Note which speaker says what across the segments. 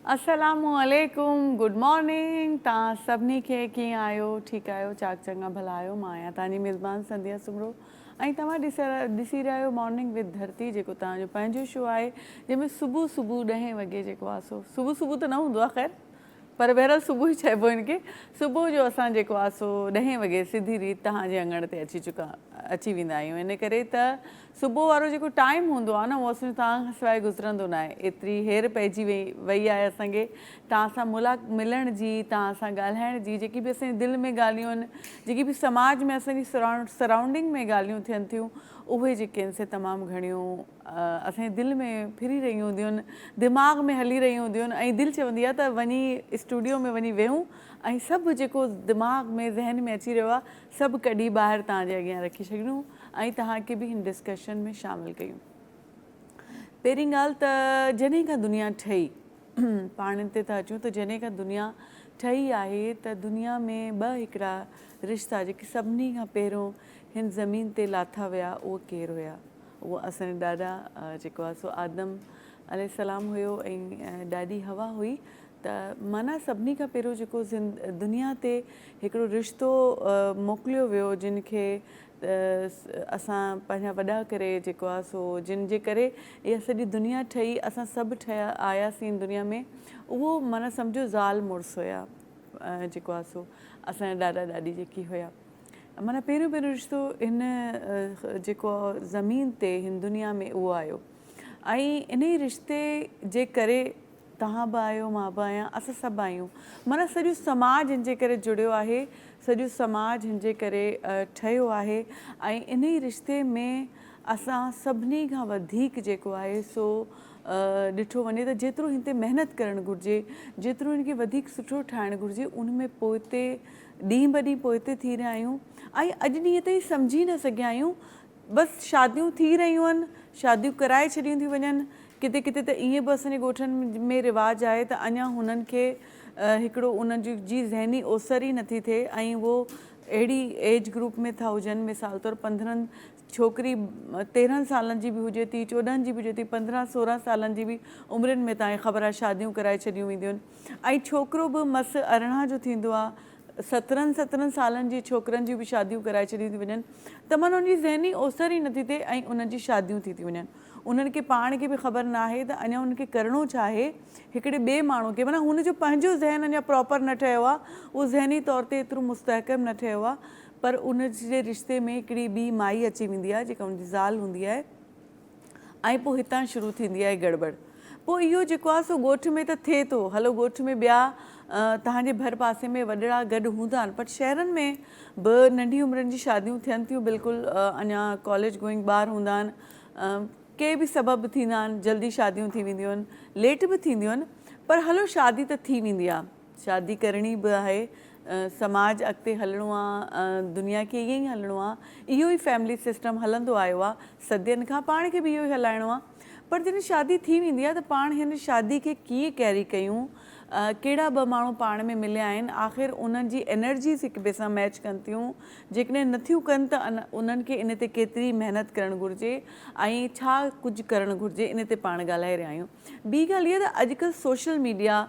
Speaker 1: अस्सलामुअलैकुम, good morning. तव्हां सभिनी खे कीअं आहियो? ठीकु आहियो? चाक चङा भला आहियो? मां आहियां तव्हांजी मेज़बान संध्या सुमरो ऐं तव्हां ॾिसी रहिया आहियो मॉर्निंग विद धरती, जेको तव्हांजो पंहिंजो शो आहे जंहिंमें सुबुह सुबुह 10 वॻे जेको आहे सो सुबुह सुबुह त न हूंदो आहे, ख़ैर पर बहरहाल सुबुह ई चइबो हिनखे। सुबुह जो असां जेको आहे सो 10 वॻे सिधी रीति तव्हांजे अङण ते अची वेंदा आहियूं। इन करे त सुबुह वारो जेको टाइम हूंदो आहे न उहो असां तव्हां खां सवाइ गुज़रंदो न आहे। एतिरी हेर पइजी वई आहे असांखे तव्हां सां मिलण जी, तव्हां सां ॻाल्हाइण जी। जेकी बि असांजी दिलि में ॻाल्हियूं आहिनि, जेकी बि समाज में असांजी सराउंडिंग में ॻाल्हियूं थियनि थियूं, उहे जेके आहिनि से तमामु घणियूं असांजे दिलि में फिरी रहियूं हूंदियूं आहिनि, दिमाग़ में हली रहियूं हूंदियूं आहिनि ऐं दिलि चवंदी आहे त वञी स्टूडियो में वञी वेहूं ऐं सभु जेको दिमाग़ में ज़हन में अची रहियो आहे सभु कढी ॿाहिरि तव्हांजे अॻियां रखी छॾियूं ऐं तव्हांखे बि हिन डिस्कशन में शामिलु कयूं। पहिरीं ॻाल्हि त जॾहिं खां दुनिया ठही, पाण ते था अचूं त जॾहिं खां दुनिया ठही आहे त दुनिया में ॿ हिकिड़ा रिश्ता जेके सभिनी खां पहिरियों हिन ज़मीन ते लाथा विया उहे केरु हुया? उहो असांजा ॾाॾा जेको आहे सो आदम अलैहिस्सलाम हुयो ऐं ॾाॾी हवा हुई। त माना सभिनी खां पहिरियों जेको दुनिया ते हिकिड़ो रिश्तो मोकिलियो वियो, जिन खे असां पंहिंजा वॾा करे जेको आहे सो जिन जे करे इहा सॼी दुनिया ठही, असां सभु ठहिया आयासीं हिन दुनिया में, उहो माना सम्झो ज़ाल मुड़ुसु हुया जेको आहे सो असांजा ॾाॾा ॾाॾी जेकी हुया। माना पहिरियों पहिरियों रिश्तो हिन जेको ज़मीन ते हिन दुनिया में उहो आयो ऐं इन ई रिश्ते जे करे तव्हां बि आहियो, मां बि आहियां, असां सभु आहियूं। माना सॼो समाज हिन जे करे जुड़ियो आहे, सॼो समाज हिन जे करे ठहियो आहे ऐं इन ई रिश्ते में असां सभिनी खां वधीक जेको आहे सो ॾिठो वञे त जेतिरो हिन ते महिनत करणु घुरिजे, जेतिरो हिनखे वधीक सुठो ठाहिणु घुरिजे, उन में पोइते ॾींहुं ब ॾींहुं पोइते थी रहिया आहियूं ऐं अॼु ॾींहं ताईं सम्झी न सघिया आहियूं। बसि शादियूं थी रहियूं आहिनि, शादियूं कराए छॾियूं थियूं वञनि। किथे किथे त ईअं बि असांजे ॻोठनि में रिवाजु आहे त अञा हुननि खे हिकिड़ो उन्हनि जी ज़हनी ओसर ई नथी थिए ऐं उहो अहिड़ी एज ग्रुप में था हुजनि, मिसाल तौरु 15 छोकिरी 13 सालनि जी बि हुजे थी, 14 जी बि हुजे थी, 15-16 सालनि जी बि उमिरियुनि में तव्हांखे ख़बर आहे शादियूं कराए छॾियूं वेंदियूं आहिनि ऐं छोकिरो बि मस 18 जो थींदो आहे, 17 सालनि जी छोकिरनि जी बि शादियूं कराए छॾियूं थी वञनि। त माना उनजी ज़हनी ओसर ई नथी थिए ऐं उन्हनि जी शादियूं थी वञनि। उन्हनि खे पाण खे बि ख़बर न आहे त अञा उनखे करिणो छा आहे हिकिड़े ॿिए माण्हू खे। माना हुनजो पंहिंजो ज़हन अञा प्रॉपर न ठहियो आहे, उहो ज़हनी तौर ते एतिरो मुस्तहकम न ठहियो आहे, पर उन जे रिश्ते में हिकिड़ी ॿी माई अची वेंदी आहे जेका उनजी ज़ाल हूंदी आहे ऐं पोइ हितां शुरू थींदी आहे गड़बड़। पोइ इहो जेको आहे सो ॻोठ में त थिए थो, हलो ॻोठ में ॿिया तव्हांजे भर पासे में वॾड़ा गॾु हूंदा आहिनि, पर शहरनि में बि नंढी उमिरि जी शादियूं थियनि थियूं। बिल्कुलु अञा कॉलेज गोइंग ॿार हूंदा आहिनि, के बि सबब थींदा आहिनि, जल्दी शादियूं थी वेंदियूं आहिनि, लेट बि थींदियूं आहिनि, पर हलो शादी त थी वेंदी आहे। शादी करणी बि आहे, समाज अॻिते हलिणो आहे, दुनिया खे ईअं ई हलिणो आहे, इहो ई फैमिली सिस्टम हलंदो आयो आहे सदियुनि खां, पाण खे बि इहो ई हलाइणो आहे। पर जॾहिं शादी थी वेंदी आहे त पाण हिन शादी खे कीअं कैरी कयूं, कहिड़ा ॿ माण्हू पाण में मिलिया आहिनि, आख़िर उन्हनि जी एनर्जीज़ हिक ॿिए सां मैच कनि थियूं, जेकॾहिं नथियूं कनि त उन्हनि खे इन ते केतिरी महिनत करणु घुरिजे ऐं छा कुझु करणु घुरिजे, इन ते पाण ॻाल्हाए रहिया आहियूं। ॿी ॻाल्हि इहा त अॼुकल्ह सोशल मीडिया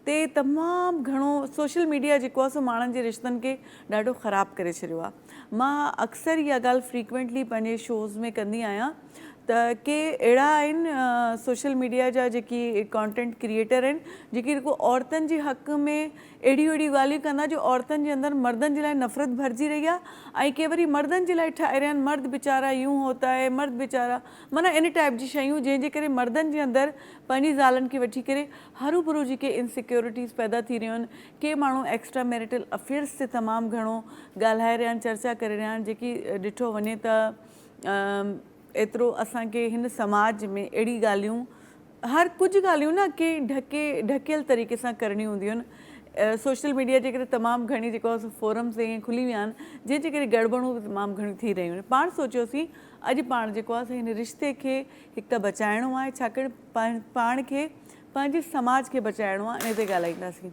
Speaker 1: ते तमामु घणो सोशल मीडिया जेको आहे सो माण्हुनि जे रिश्तनि खे ॾाढो ख़राबु करे छॾियो आहे। मां अक्सर इहा ॻाल्हि फ्रीक्वेंटली पंहिंजे शोज़ में कंदी आहियां त के अहिड़ा आहिनि सोशल मीडिया जा जेकी कॉन्टेंट क्रिएटर आहिनि, जेकी रुगो औरतुनि जे हक़ में अहिड़ियूं ॻाल्हियूं कंदा जो औरतुनि जे अंदरि मर्दनि जे लाइ नफ़रत भरिजी रही आहे ऐं के वरी मर्दनि जे लाइ ठाहे रहिया आहिनि, मर्द वीचारा यूं होता है, मर्द वीचारा, माना इन टाइप जी शयूं जंहिंजे करे मर्दनि जे अंदरि पंहिंजी ज़ालनि खे वठी करे हरू भरू जेके इनसिक्योरिटीज़ पैदा थी रहियूं आहिनि। के माण्हू एक्स्ट्रा मैरिटल अफेयर्स ते तमामु घणो ॻाल्हाए रहिया आहिनि, चर्चा करे रहिया आहिनि, जेकी ॾिठो वञे त एतिरो असांखे हिन समाज में अहिड़ी ॻाल्हियूं, हर कुझु ॻाल्हियूं न के ढकियल तरीक़े सां करणी हूंदियूं आहिनि। सोशल मीडिया जे करे तमामु घणी जेको आहे फोरम्स ईअं खुली विया आहिनि जंहिंजे करे गड़बड़ूं बि तमामु घणियूं थी रहियूं आहिनि। पाण सोचियोसीं अॼु पाण जेको आहे हिन रिश्ते खे हिकु त बचाइणो आहे, छाकाणि पाण खे पंहिंजे समाज खे बचाइणो आहे, इन ते ॻाल्हाईंदासीं।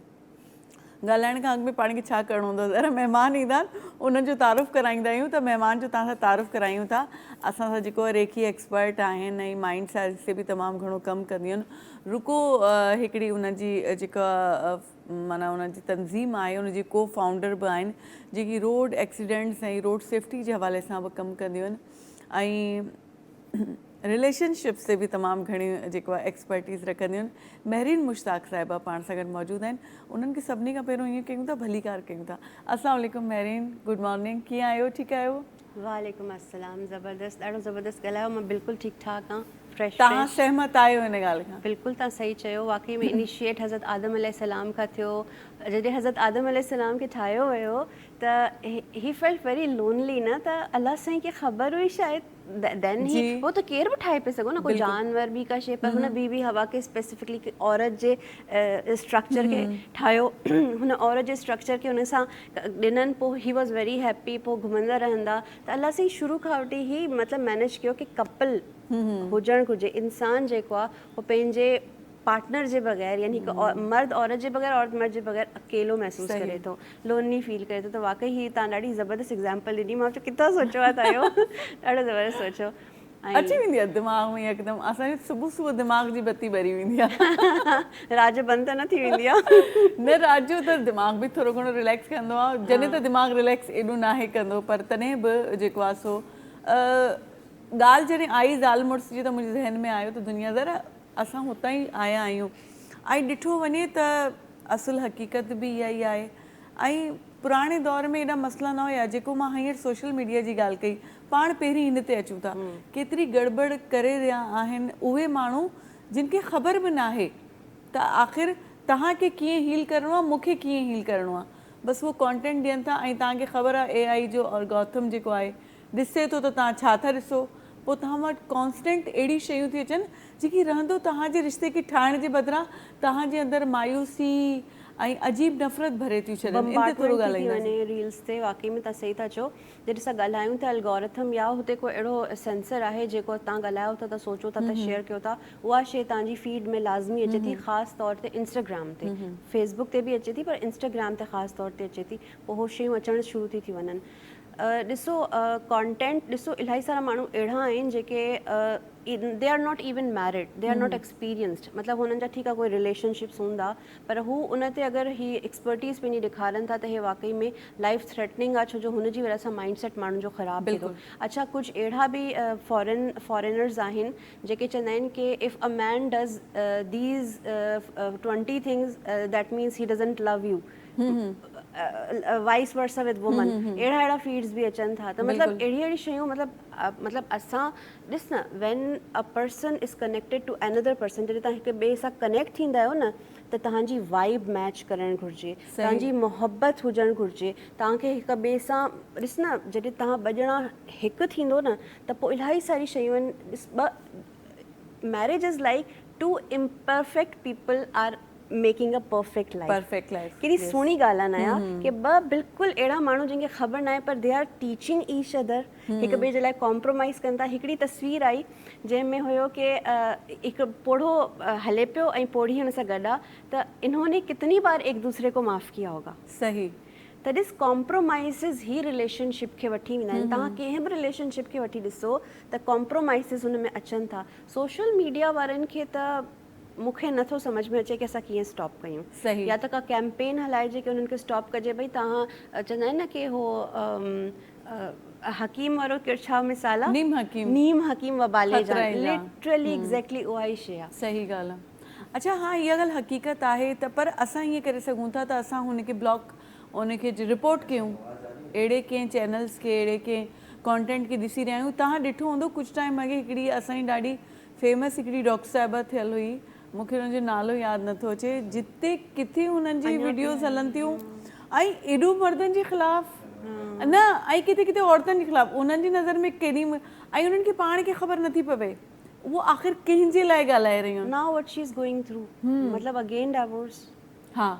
Speaker 1: ॻाल्हाइण खां अॻु में पाण खे छा करिणो हूंदो आहे। अगरि महिमान ईंदा आहिनि उन्हनि जो तारुफ़ कराईंदा आहियूं त महिमान जो तव्हां सां तारुफ़ करायूं था। असां सां जेको रेखी एक्सपर्ट आहिनि ऐं माइंड साइंस ते बि तमामु घणो कमु कंदियूं आहिनि। रुको हिकिड़ी उनजी जेका माना उनजी तंज़ीम आहे उनजी को फाउंडर बि आहिनि जेकी रोड एक्सीडेंट्स ऐं रोड सेफ्टी जे हवाले सां बि कमु कंदियूं आहिनि ऐं रिलेशनशिप्स ते बि तमामु घणी जेको आहे एक्सपर्टीज़ रखंदियूं आहिनि। महरीन मुश्ताक साहिबा पाण सां गॾु मौजूदु आहिनि। उन्हनि खे सभिनी खां पहिरियों ईअं कयूं था भलीकार कयूं था। अस्सलाम वालेकुम महरीन, गुड मॉर्निंग, कीअं आहियो, ठीकु आहियो?
Speaker 2: वालेकुम अस्सलाम, ज़बरदस्त, ॾाढो ज़बरदस्त ॻाल्हायो। मां बिल्कुलु ठीकु ठाक आहियां, फ्रेश।
Speaker 1: तव्हां सहमत आहियो हिन ॻाल्हि खां?
Speaker 2: बिल्कुलु तव्हां सही चयो। वाकई में इनिशिएट हज़रत आदम अलैहिस्सलाम खां थियो। जॾहिं हज़रत आदम अलैहिस्सलाम खे ठाहियो वियो त ही फेल्ट वेरी लोनली न, त अलाह साईं खे ख़बर हुई शायदि देन ही वो तो केर बि ठाहे पियो सघो न, कोई जानवर बि का शइ, पर हुन बीबी हवा खे स्पेसिफिकली औरत जे स्ट्रक्चर खे ठाहियो। हुन औरत जे स्ट्रक्चर खे हुन सां ॾिननि, पोइ ही वॉज़ वेरी हैप्पी, पोइ घुमंदा रहंदा। त अलाह साईं शुरू खां वठी ही मतिलबु मैनेज कयो की कपल हुजणु घुरिजे। इंसान जेको आहे उहो पंहिंजे पार्टनर जे बग़ैर, यानी हिकु मर्द औरत जे बग़ैर, औरत मर्द जे बग़ैर अकेलो महसूसु करे थो, लोनली फील करे थो। त वाकई ही तव्हां ॾाढी ज़बरदस्त एग्ज़ाम्पल ॾिनी। मां चयो किथां सोचियो आहे तव्हां इहो, ॾाढो ज़बरदस्त सोचियो।
Speaker 1: अची वेंदी आहे दिमाग़ में यकदमि, असांजे सुबुह सुबुह दिमाग़ जी बत्ती ॿरी वेंदी आहे।
Speaker 2: रात जो बंदि त न थी वेंदी आहे?
Speaker 1: न, रात जो त दिमाग़ बि थोरो घणो रिलैक्स कंदो आहे, जॾहिं त दिमाग़ रिलैक्स एॾो नाहे कंदो, पर तॾहिं बि जेको आहे सो ॻाल्हि जॾहिं आई ज़ाल मुड़ुस जी त मुंहिंजे ज़हन में आयो त दुनियादार असां हुतां ई आया आहियूं ऐं ॾिठो वञे त असुल हक़ीक़त बि इहा ई आहे। ऐं पुराणे दौर में एॾा मसइला न हुया, जेको मां हींअर सोशल मीडिया जी ॻाल्हि कई, पाण पहिरीं हिन ते अचूं था। केतिरी गड़बड़ करे रहिया आहिनि उहे माण्हू जिन खे ख़बर बि नाहे त आख़िर तव्हांखे कीअं हील करिणो आहे, मूंखे कीअं हील करिणो आहे। बसि उहो कॉन्टेंट ॾियनि था ऐं तव्हांखे ख़बर आहे AI जो ऑर्गोरिथम जेको आहे ॾिसे थो त तव्हां छा था ॾिसो, पोइ तव्हां वटि कॉन्स्टेंट अहिड़ी शयूं थी अचनि जेकी रहंदो तव्हांजे रिश्ते खे ठाहिण जे बदिरां तव्हांजे अंदरि मायूसी ऐं अजीब नफ़रत भरे थियूं छॾनि। इन ते थोरो ॻाल्हाईंदासीं।
Speaker 2: रील्स ते वाकई में तव्हां सही था चओ। जॾहिं असां ॻाल्हायूं था एल्गोरिथम, या हुते को अहिड़ो सेंसर आहे जेको तव्हां ॻाल्हायो था त सोचो था त शेयर कयो था, उहा शइ तव्हांजी फीड में लाज़मी अचे थी, ख़ासि तौर ते इंस्टाग्राम ते। फेसबुक ते बि अचे थी, पर इंस्टाग्राम ते ख़ासि तौर ते अचे थी। पोइ उहो शयूं अचणु शुरू थी वञनि। ॾिसो कॉन्टेंट, ॾिसो इलाही सारा माण्हू अहिड़ा आहिनि जेके they are not even married, they are not experienced, मतिलबु हुननि जा ठीकु आहे कोई रिलेशनशिप्स हूंदा, पर हू उन ते अगरि ही एक्सपर्टीज़ पंहिंजी ॾेखारनि था त हे वाकई में लाइफ थ्रेटनिंग आहे, छो जो हुनजी वजह सां माइंड सेट माण्हुनि जो ख़राबु थिए थो। अच्छा, कुझु अहिड़ा बि फॉरेनर्स आहिनि जेके चवंदा आहिनि की if a man does these 20 things that means he doesn't love you, vice versa with woman. अहिड़ा फीड्स बि अचनि था। त मतिलबु अहिड़ी शयूं, मतिलबु असां ॾिस न, when a person is connected to another person, जॾहिं तव्हां हिक ॿिए सां कनेक्ट थींदा आहियो न, त तव्हांजी वाइब मैच करणु घुरिजे, तव्हांजी मोहबत हुजणु घुरिजे, तव्हांखे हिक ॿिए सां ॾिस न, जॾहिं तव्हां ॿ ॼणा हिकु थींदो न, त पोइ इलाही सारी शयूं आहिनि। Marriage is like two imperfect people are making a perfect life. केॾी सुहिणी ॻाल्हि आहे न यार, की ॿ बिल्कुलु अहिड़ा माण्हू जंहिंखे ख़बर न आहे, पर they are teaching each other, हिक ॿिए जे लाइ कॉम्प्रोमाइज़ कनि था। हिकिड़ी तस्वीर आई जंहिंमें हुयो की हिकु पोढ़ो हले पियो ऐं पोढ़ी हुन सां गॾु आहे, त इन्होंने कितनी बार एक दूसरे को माफ़ किया होगा।
Speaker 1: सही।
Speaker 2: त ॾिस, कॉम्प्रोमाइज़िस ही रिलेशनशिप खे वठी वेंदा आहिनि। तव्हां कंहिं बि रिलेशनशिप खे वठी ॾिसो त कॉम्प्रोमाइज़िस हुन में अचनि था। सोशल मीडिया वारनि खे त मूंखे नथो सम्झ में अचे की असां कीअं स्टॉप कयूं।
Speaker 1: सही।
Speaker 2: या त का कैंपेन हलाइजे की उन्हनि खे स्टॉप कजे। भई तव्हां चवंदा आहिनि न की हो हकीम वारो छा मिसाल आहे, नीम हकीम वबाले जान, लिटरली एग्ज़ैक्टली उहा ई शइ आहे।
Speaker 1: सही ॻाल्हि आहे। अच्छा, हा, इहा ॻाल्हि हक़ीक़त आहे त पर असां ईअं करे सघूं था त असां हुनखे ब्लॉक, उनखे रिपोर्ट कयूं, अहिड़े कंहिं चैनल्स खे, अहिड़े कंहिं कॉन्टेंट खे ॾिसी रहिया आहियूं। तव्हां ॾिठो हूंदो कुझु टाइम अॻे हिकिड़ी असांजी ॾाढी फेमस हिकिड़ी डॉक्टर साहिबा थियल हुई, मूंखे हुनजो नालो यादि नथो अचे, जिते किथे हुननि जी वीडियोज़ हलनि थियूं ऐं एॾो मर्दनि जे ख़िलाफ़ु न, ऐं किथे किथे औरतुनि जे ख़िलाफ़ु, उन्हनि जी नज़र में केॾी, ऐं उन्हनि खे पाण खे ख़बर नथी पवे उहो आख़िर कंहिंजे लाइ ॻाल्हाए रहियूं आहिनि।
Speaker 2: Now what she is going through, मतिलबु अगेन डाइवोर्स।
Speaker 1: हा,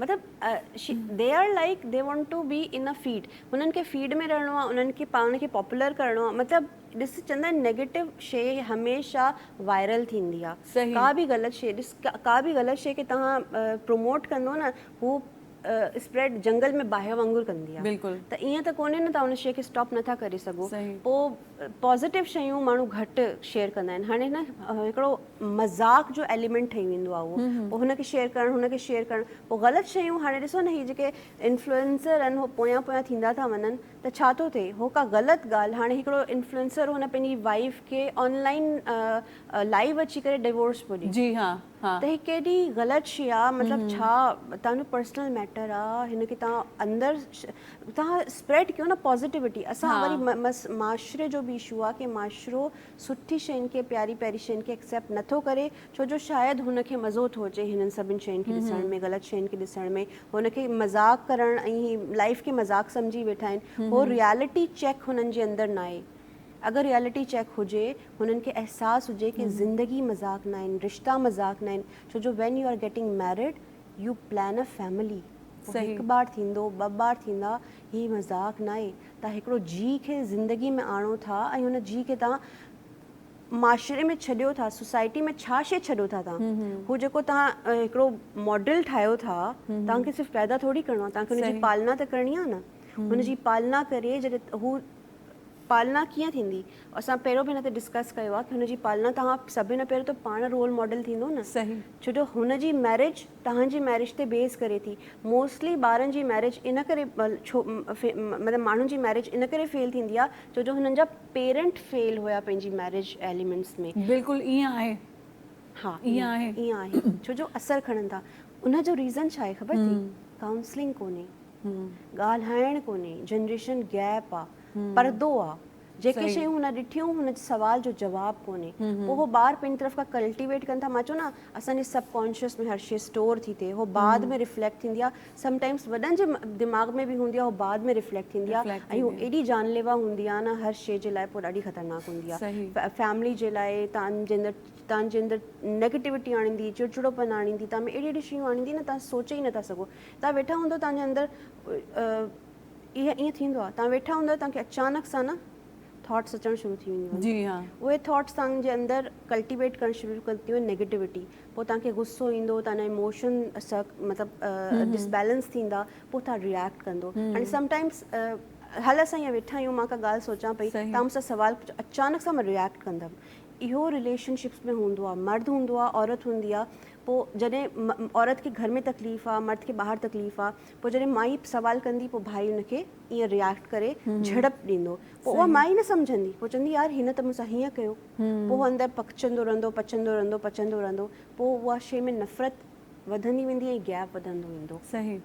Speaker 2: मतिलबु they are like they want to be in a feed, हुननि खे फीड में रहणो आहे, उन्हनि खे पाण खे पॉपुलर करिणो आहे। मतिलबु ॾिस चवंदा आहिनि नेगेटिव शइ हमेशह वायरल थींदी आहे।
Speaker 1: सही।
Speaker 2: का बि ग़लति शइ ॾिस का बि ग़लति शइ खे तव्हां प्रमोट कंदो न, हू स्प्रेड जंगल में बाहि वांगुरु कंदी आहे।
Speaker 1: बिल्कुलु।
Speaker 2: त ईअं त कोन्हे न, तव्हां उन शइ खे स्टॉप नथा करे सघो।
Speaker 1: सही।
Speaker 2: पोइ पॉज़िटिव शयूं माण्हू घटि शेयर कंदा आहिनि। हाणे न हिकिड़ो मज़ाक जो एलिमेंट ठही वेंदो आहे उहो, पोइ हुनखे शेयर करणु, हुनखे शेयर करणु। पोइ ग़लति शयूं, हाणे ॾिसो न, हीअ जेके इन्फ्लुएंसर आहिनि, हो पोयां पोयां थींदा था वञनि, त छा थो थिए, हो का ग़लति ॻाल्हि, हाणे हिकिड़ो इन्फ्लुएंसर हुन पंहिंजी वाइफ खे ऑनलाइन लाइव अची करे डिवोर्स पियो ॾिए।
Speaker 1: जी हाँ हाँ।
Speaker 2: त ही केॾी ग़लति शइ आहे। मतिलबु छा तव्हांजो पर्सनल मैटर आहे, हिनखे तव्हां अंदरि तव्हां स्प्रेड कयो न पॉज़िटिविटी। असां वरी माशरे जो बि इशू आहे कि माशरो सुठी शयुनि खे, प्यारी प्यारी शयुनि खे एक्सेप्ट नथो करे, छो जो शायदि हुनखे मज़ो थो अचे हिननि सभिनि शयुनि खे ॾिसण में, ग़लति शयुनि खे ॾिसण में। हुनखे मज़ाक करणु ऐं लाइफ खे मज़ाक सम्झी वेठा आहिनि। हो रियलिटी चेक हुननि जे अंदरि न आहे। अगर रियलिटी चेक हुजे, हुननि खे एहसासु हुजे कि ज़िंदगी मज़ाक न आहिनि, रिश्ता मज़ाक न आहिनि, छो जो when you are getting married you plan a family. हिकु बार थींदो, 2 बार थींदा, ही मज़ाक न आहे। तव्हां हिकिड़ो जी खे ज़िंदगी में आणो था ऐं हुन जी खे तव्हां माशरे में छॾियो था, सोसाइटी में छा शइ छॾियो था तव्हां। हू जेको तव्हां हिकिड़ो मॉडल ठाहियो था, तव्हांखे सिर्फ़ु पैदा थोड़ी करिणो आहे, तव्हांखे हुनजी पालना त करणी आहे न। हुनजी पालना करे जॾहिं हू पालना कीअं थींदी, असां पहिरियों बि हिन ते डिस्कस कयो आहे कि हुनजी पालना तव्हां सभिनि पहिरियों त पाण रोल मॉडल थींदो न।
Speaker 1: सही।
Speaker 2: छो जो हुनजी मैरिज तव्हांजी मैरिज ते बेस करे थी। मोस्टली ॿारनि जी मैरिज इन करे मतिलबु माण्हुनि जी मैरिज इन करे फेल थींदी आहे छो जो हुननि जा पेरेंट फेल हुया पंहिंजी मैरिज एलिमेंट्स में।
Speaker 1: बिल्कुलु ईअं आहे।
Speaker 2: हा
Speaker 1: ईअं
Speaker 2: आहे छो जो असरु खणनि था। उनजो रीज़न छा आहे ख़बर थी? काउंसलिंग कोन्हे, ॻाल्हाइणु कोन्हे, जनरेशन गैप आहे, परदो आहे। जेके शयूं हुन ॾिठियूं, हुन सवाल जो जवाबु कोन्हे। पोइ हो ॿार पंहिंजी तरफ़ खां कल्टिवेट कनि था। मां चयो न, असांजे सबकॉन्शियस में हर शइ स्टोर थी थिए, हो बाद में रिफ्लेक्ट थींदी आहे। समटाइम्स वॾनि जे दिमाग़ में बि हूंदी आहे, हो बाद में रिफ्लेक्ट थींदी आहे। ऐं हू एॾी जानलेवा हूंदी आहे न, हर शइ जे लाइ पोइ ॾाढी ख़तरनाक हूंदी आहे। फैमिली जे लाइ तव्हांजे अंदरि नेगेटिविटी आणींदी, चिड़चिड़ोपन आणींदी, तव्हां में अहिड़ी शयूं आणींदी न, तव्हां सोचे ई नथा सघो। तव्हां वेठा हूंदो, तव्हांजे अंदरि ईअं थींदो आहे, तव्हां वेठा हूंदो, तव्हांखे अचानक सां न थॉट्स अचणु शुरू थी वेंदियूं आहिनि।
Speaker 1: जी हाँ।
Speaker 2: उहे थॉट्स तव्हांजे अंदरि कल्टिवेट करणु शुरू कंदियूं आहिनि नेगेटिविटी। पोइ तव्हांखे गुस्सो ईंदो, तव्हांजा इमोशन मतिलबु डिसबैलेंस थींदा, पोइ तव्हां रिएक्ट कंदो। हाणे समटाइम्स हल असां ईअं वेठा आहियूं, मां का ॻाल्हि सोचां पई, तव्हां मूंसां सवाल अचानक सां मां रिएक्ट कंदमि। इहो रिलेशनशिप्स में हूंदो आहे। मर्द हूंदो आहे, औरत हूंदी आहे। पोइ जॾहिं औरत खे घर में तकलीफ़ आहे, मर्द खे ॿाहिरि तकलीफ़ आहे, पोइ जॾहिं माई सुवाल कंदी, पोइ भाई हुनखे ईअं रिएक्ट करे झड़प ॾींदो। पोइ उहा माई न सम्झंदी, पोइ चवंदी यार हिन त मूंसां हीअं कयो। पोइ अंदरि पचंदो रहंदो। पोइ उहा शइ में नफ़रत वधंदी वेंदी ऐं गैप वधंदो वेंदो।
Speaker 1: सही।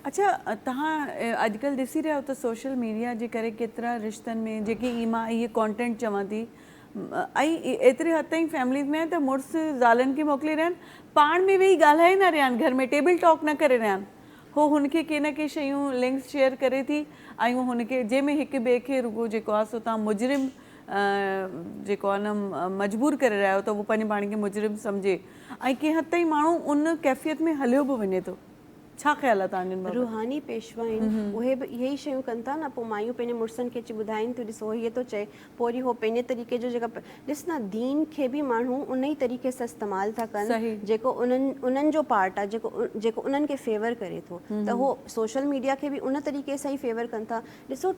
Speaker 1: अच्छा, तव्हां अॼुकल्ह ॾिसी रहिया हो त सोशल मीडिया जे करे केतिरा रिश्तनि में जेकी मां इहे कॉन्टेंट चवां थी, ऐं एतिरे हद ताईं फैमिलीज़ में त मुड़ुसु ज़ालनि खे मोकिले रहिया आहिनि, पाण में वेही ॻाल्हाए न रहिया आहिनि, घर में टेबल टॉक न करे रहिया आहिनि। हो हुनखे के न के शयूं लिंक्स शेयर करे थी, ऐं हुनखे जंहिंमें हिक ॿिए खे रुॻो जेको आहे सो तव्हां मुजरिम जेको आहे न मजबूर करे रहिया आहियो त उहो पंहिंजे पाण खे मुजरिम सम्झे, ऐं कंहिं हद ताईं माण्हू उन कैफ़ियत में हलियो बि वञे थो। छा ख़्यालु आहे तव्हांजो?
Speaker 2: रूहानी पेशवा आहिनि, उहे बि इहे ई शयूं कनि था न। पोइ मायूं पंहिंजे मुड़ुसनि खे अची ॿुधाइनि थियूं, ॾिसो हीअ थो चए, पोइ वरी हो पंहिंजे तरीक़े जो जेका ॾिस न, दीन खे बि माण्हू उन ई तरीक़े सां इस्तेमालु था कनि जेको उन्हनि जो पार्ट आहे, जेको उन्हनि खे फेवर करे थो। त हो सोशल मीडिया खे बि उन तरीक़े सां ई फेवर कनि था। ॾिसो,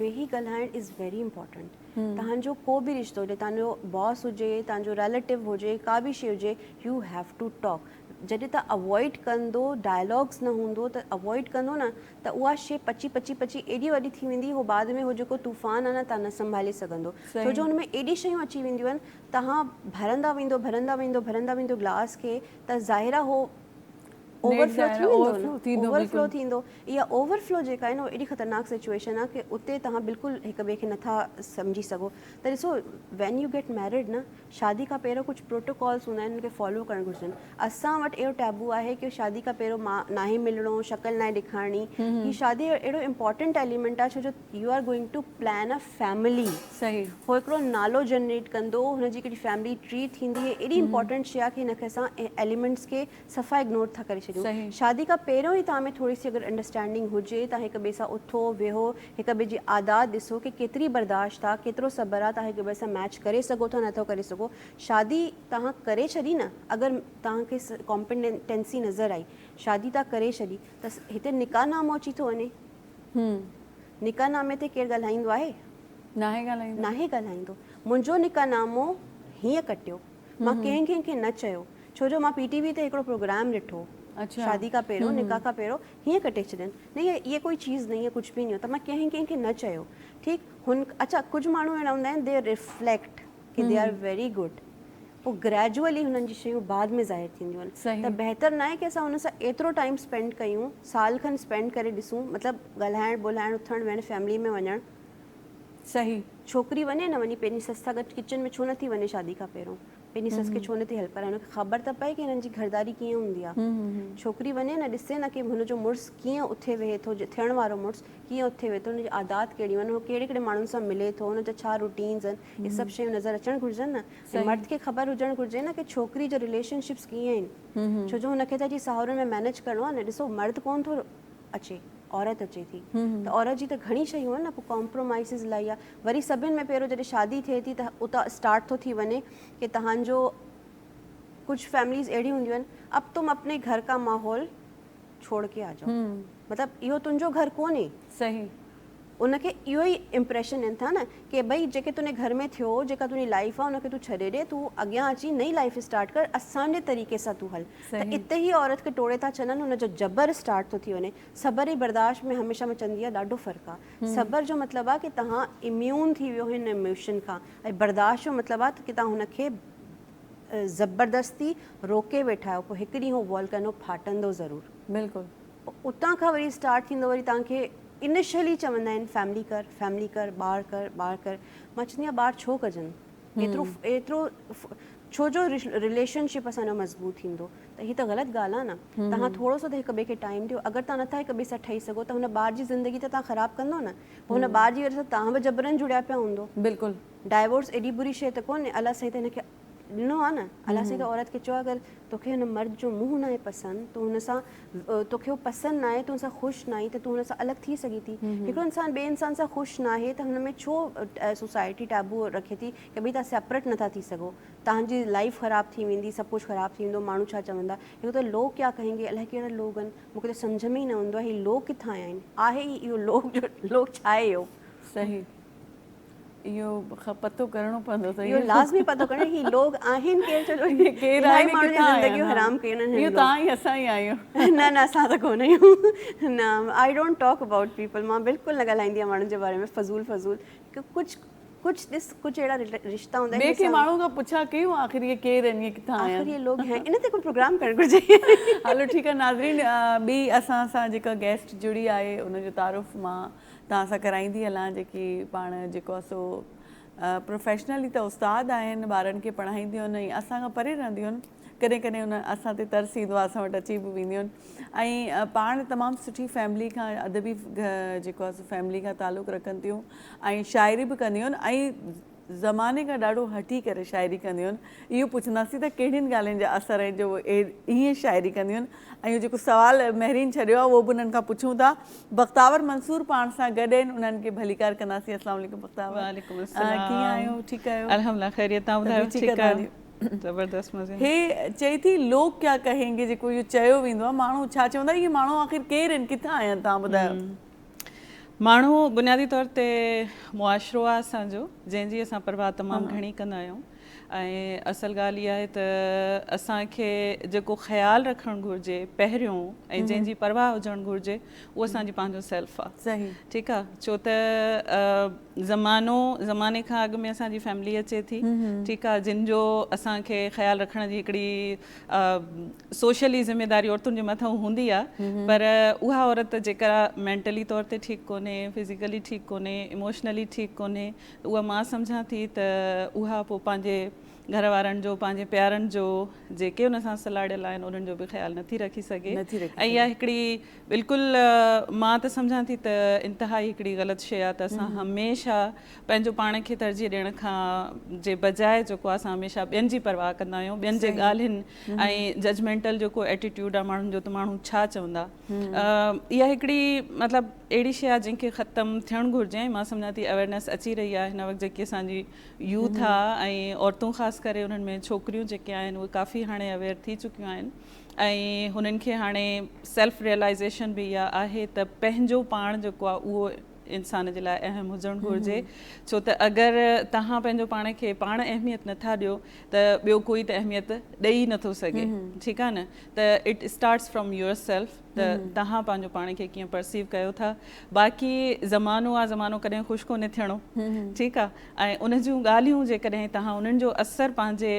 Speaker 2: वेही ॻाल्हाइणु इज़ वेरी इंपॉर्टेंट। तव्हांजो को बि रिश्तो हुजे, तव्हांजो बॉस हुजे, तव्हांजो रिलेटिव हुजे, का बि शइ हुजे, यू हैव टू टॉक। जॾहिं तव्हां अवॉइड कंदो, डायलॉग्स न हूंदो त अवॉइड कंदो न, त उहा शइ पची एॾी वॾी थी वेंदी, हो बाद में हो जेको तूफ़ान आहे न, तव्हां न संभाले सघंदो। छो जो हुन में एॾी शयूं अची वेंदियूं आहिनि, तव्हां भरंदा वेंदो ग्लास खे, त ज़ाहिर आहे हो ओवरफ्लो थींदो। इहा ओवरफ्लो जेका आहे न, एॾी ख़तरनाक सिचुएशन आहे कि उते तव्हां बिल्कुलु हिक ॿिए खे नथा सम्झी सघो। त ॾिसो, वैन यू गेट मैरिड न, शादी खां पहिरियों कुझु प्रोटोकॉल्स हूंदा आहिनि, उनखे फॉलो करणु घुरिजनि। असां वटि अहिड़ो टैबू आहे कि शादी खां पहिरियों मां नाहे मिलणो, शक्ल नाहे ॾेखारणी। ही शादी अहिड़ो इम्पॉर्टेंट एलिमेंट आहे, छो जो you are going to plan a family.
Speaker 1: सही।
Speaker 2: हो हिकिड़ो नालो जनरेट कंदो, हुनजी हिकिड़ी फैमिली ट्री थींदी। एॾी इंपॉर्टेंट शइ आहे कि हिनखे असां एलिमेंट्स खे सफ़ा इग्नोर था करे छॾियूं। छॾियूं। शादी खां पहिरियों ई तव्हां में थोरी सी अगरि अंडरस्टैंडिंग हुजे, तव्हां हिक ॿिए सां उथो वेहो, हिक ॿिए जी आदात ॾिसो कि केतिरी बर्दाश्त आहे, केतिरो सब्र आहे, तव्हां हिक ॿिए सां मैच करे सघो था नथो करे सघो। शादी तव्हां करे छॾी न, अगरि तव्हांखे कॉम्पिटेंसी नज़र आई, शादी तव्हां करे छॾी त हिते निकाहनामो अची थो वञे। निकाहनामे ते केरु ॻाल्हाईंदो आहे? नाहे ॻाल्हाईंदो। मुंहिंजो निकाहनामो हीअं कटियो, मां कंहिंखे न चयो, छो जो मां PTV ते हिकिड़ो प्रोग्राम ॾिठो शादी खां पहिरियों, निकाह खां पहिरियों, हीअं कटे छॾनि। नहीं ये कोई चीज़ नहीं है, कुछ भी नहीं होता। मां कंहिंखे न चयो, ठीकु। अच्छा, कुझु माण्हू अहिड़ा हूंदा आहिनि, दे रिफ्लेक्ट कि दे आर वेरी गुड, पोइ ग्रेजुअली हुननि जी शयूं बाद में ज़ाहिर थींदियूं आहिनि। त बहितर न आहे कि असां हुन सां एतिरो टाइम स्पेंड कयूं, साल खनि स्पेंड करे ॾिसूं, मतिलबु ॻाल्हाइणु ॿोलाइणु उथणु वेहणु, फैमिली में वञणु।
Speaker 1: सही।
Speaker 2: छोकिरी वञे न वञे, पंहिंजी ससु सां गॾु किचन में छो नथी वञे शादी खां पहिरियों? पंहिंजी ससु खे छो नथी हेल्प कराए? हुनखे ख़बर त पए कि हिननि जी घरदारी कीअं हूंदी आहे। छोकिरी वञे न, ॾिसे न कि हुनजो मुड़ुसु कीअं उथे वेहे थो, थियण वारो मुड़ुसु कीअं उथे वेहे थो, हुनजी आदात कहिड़ियूं आहिनि, उहो कहिड़े कहिड़े माण्हुनि सां मिले थो, हुनजा छा रूटीन्स आहिनि, इहे सभु शयूं नज़र अचणु घुरिजनि न। मर्द खे ख़बर हुजणु घुरिजे न कि छोकिरी जो रिलेशनशिप्स कीअं आहिनि, छो जो हुनखे त अची साहुरनि में मैनेज करिणो आहे न। ॾिसो, मर्द कोन थो अचे, औरत अचे थी, त औरत जी त घणी शयूं आहिनि न, पोइ कॉम्प्रोमाइज़िस इलाही आहे। वरी सभिनि में पहिरियों जॾहिं शादी थिए थी त उतां स्टार्ट थो थी वञे कि तव्हांजो कुछ फैमिलीज़ अहिड़ी हूंदियूं आहिनि, अब तुम अपने घर का माहौल छोड़ के आ जाओ, मतिलबु इहो तुंहिंजो घर कोन्हे।
Speaker 1: सही।
Speaker 2: उनखे इहो ई इम्प्रेशन ॾियनि था न कि भई जेके तुंहिंजे घर में थियो, जेका तुंहिंजी लाइफ आहे, उनखे तूं छॾे ॾे, तूं अॻियां अची नई लाइफ स्टार्ट कर, असांजे तरीक़े सां तूं हल। त इते ई औरत खे टोड़े था छॾनि, हुनजो जबर स्टार्ट थो थी वञे। सब्र ऐं बर्दाश्त में हमेशह मां चवंदी आहियां ॾाढो फ़र्क़ु आहे। सब्र जो मतिलबु आहे कि तव्हां इम्यून थी वियो हिन इमोशन खां, ऐं बर्दाश्त जो मतिलबु आहे कि तव्हां हुनखे ज़बरदस्ती रोके वेठा आहियो, पोइ हिकु ॾींहुं उहो वॉल्केनो फाटंदो ज़रूरु।
Speaker 1: बिल्कुलु।
Speaker 2: उतां खां वरी स्टार्ट थींदो, वरी तव्हांखे इनिशियली चवंदा आहिनि फैमिली कर, ॿार कर। मां चवंदी आहियां ॿार छो कजनि, एतिरो छो जो रिलेशनशिप असांजो मज़बूत थींदो। त हीअ त ग़लति ॻाल्हि आहे न। तव्हां थोरो सो त हिक ॿिए खे टाइम ॾियो। अगरि तव्हां नथा हिक ॿिए सां ठही सघो त हुन ॿार जी ज़िंदगी त तव्हां ख़राबु कंदो न, पोइ हुन ॿार जी वजह सां तव्हां बि जबरन जुड़िया पिया हूंदो।
Speaker 1: बिल्कुलु।
Speaker 2: डाइवोर्स एॾी बुरी शइ त कोन्हे, अलाह साईं त हिनखे ॾिनो आहे न। अलाह साईं त औरत खे चयो, अगरि तोखे हुन मर्द जो मुंहुं न आहे पसंदि, तूं हुन सां तोखे उहो पसंदि न आहे, तूं हुन सां ख़ुशि न आई, त तूं हुन सां अलॻि थी सघी थी। हिकिड़ो इंसानु ॿिए इंसान सां ख़ुशि न आहे त हुन में छो सोसाइटी टैबू रखे थी कि भई तव्हां सेपरेट नथा थी सघो, तव्हांजी लाइफ ख़राबु थी वेंदी, सभु कुझु ख़राबु थी वेंदो, माण्हू छा चवंदा। हिकु त लोग क्या कहेंगे, अलाए कहिड़ा लोग आहिनि, मूंखे त सम्झ में ई न ईंदो आहे हीअ लोग किथां आया आहिनि। आहे ई इहो लोग छा आहे इहो?
Speaker 1: सही। इहो पतो करणो पवंदो त
Speaker 2: इहो लाज़मी पतो करणो ही लोग आहिनि केरु, चलो
Speaker 1: केरु आहे,
Speaker 2: माण्हू जी ज़िंदगियूं हराम कयूं आहिनि।
Speaker 1: इहो तव्हां ई असां ई आहियूं।
Speaker 2: न असां त कोन आहियूं। न, आई डोंट टॉक अबाउट पीपल। मां बिल्कुलु न ॻाल्हाईंदी आहियां माण्हुनि जे बारे में फज़ूल कुझु ॾिस, कुझु अहिड़ा रिश्ता हूंदा आहिनि।
Speaker 1: ॿिए खे माण्हू खां पुछा कयूं आख़िर इहे केरु आहिनि, इहे किथां आया
Speaker 2: आख़िर इहे लोग आहिनि, इन ते कोई प्रोग्राम करणु घुरिजे।
Speaker 1: हलो ठीकु आहे नाज़रीन, ॿी असां सां जेका गेस्ट जुड़ी आहे उनजो तारुफ़ मां तव्हां सां कराईंदी हलां, जेकी पाण जेको आहे सो प्रोफेशनली त उस्ताद आहिनि, ॿारनि खे पढ़ाईंदियूं आहिनि ऐं असां खां परे रहंदियूं आहिनि। कॾहिं कॾहिं उन असां ते तरस ईंदो आहे, असां वटि अची बि वेंदियूं आहिनि। ऐं पाण तमामु सुठी फैमिली खां, अदबी जेको आहे सो फैमिली खां तालुक़ु रखनि थियूं ऐं शाइरी बि कंदियूं आहिनि ऐं ज़माने खां ॾाढो हटी करे शाइरी कंदियूं आहिनि। इहो पुछंदासीं त कहिड़ियुनि ॻाल्हियुनि जा असर आहिनि जो ईअं शाइरी कंदियूं आहिनि। ऐं जेको सुवालु महरीन छॾियो आहे उहो बि उन्हनि खां पुछूं था। बख़्तावर मंसूर पाण सां गॾु आहिनि, उन्हनि खे भलीकार कंदासीं। अस्सलाम वालेकुम बख़्तावर।
Speaker 3: वालेकुम अस्सलाम।
Speaker 1: कीअं आहियो? ठीकु आहियो?
Speaker 3: अल्हम्दुलिल्लाह ख़ैरियत। तव्हां ॿुधायो? ठीकु आहे, ज़बरदस्त मज़े में।
Speaker 1: हे चई थी लोग क्या कहेंगे, जेको इहो चयो वेंदो आहे, माण्हू छा चवंदा, इहे माण्हू आख़िर केरु आहिनि, किथां आया आहिनि, तव्हां ॿुधायो।
Speaker 3: माण्हू बुनियादी तौर ते मुआशिरो आहे असांजो, जंहिंजी असां परवाह तमामु घणी कंदा आहियूं। ऐं असल ॻाल्हि इहा आहे त असांखे जेको ख़्यालु रखणु घुरिजे पहिरियों ऐं जंहिंजी परवाह हुजणु घुरिजे उहो असांजी पंहिंजो सेल्फ आहे।
Speaker 1: सही।
Speaker 3: ठीकु आहे, छो त ज़माने खां अॻु में असांजी फैमिली अचे थी, ठीकु आहे, जिन जो असांखे ख़्यालु रखण जी हिकिड़ी सोशली ज़िमेदारी औरतुनि जे मथां हूंदी आहे, पर उहा औरत जेका मेंटली तौर ते ठीकु कोन्हे, फिज़िकली ठीकु कोन्हे, इमोशनली ठीकु कोन्हे, उहा मां सम्झां थी त उहा पोइ पंहिंजे घर वारनि जो पंहिंजे प्यारनि जो जेके उन सां सलाड़ियल आहिनि उन्हनि जो बि ख़्यालु नथी रखी सघे ऐं इहा हिकिड़ी बिल्कुलु मां त सम्झां थी त इंतिहाई हिकिड़ी ग़लति शइ आहे त असां हमेशह पंहिंजो पाण खे तरजीह ॾियण खां जे बजाए जेको आहे असां हमेशह ॿियनि जी परवाह कंदा आहियूं ॿियनि जे ॻाल्हियुनि ऐं जजमेंटल जेको एटीट्यूड आहे माण्हुनि जो त माण्हू छा चवंदा इहा हिकिड़ी मतिलबु अहिड़ी शइ आहे जंहिंखे ख़तमु थियणु घुरिजे ऐं मां सम्झां थी अवेयरनेस अची रही आहे हिन वक़्तु जेकी असांजी यूथ आहे ऐं औरतूं ख़ासि करे उन्हनि में छोकिरियूं जेके आहिनि उहे काफ़ी हाणे अवेयर थी चुकियूं आहिनि ऐं हुननि खे हाणे सेल्फ रियलाइज़ेशन बि इहा आहे त पंहिंजो पाण जेको आहे उहो इंसान जे लाइ अहम हुजणु घुरिजे छो त अगरि तव्हां पंहिंजो पाण खे पाण अहमियत नथा ॾियो त ॿियो कोई त अहमियत ॾेई नथो सघे ठीकु आहे न त it starts from your self त तव्हां पंहिंजो पाण खे कीअं परसीव कयो था बाक़ी ज़मानो आहे ज़मानो कॾहिं ख़ुशि कोन्हे थियणो ठीकु आहे ऐं उन जूं ॻाल्हियूं जेकॾहिं तव्हां उन्हनि जो असरु पंहिंजे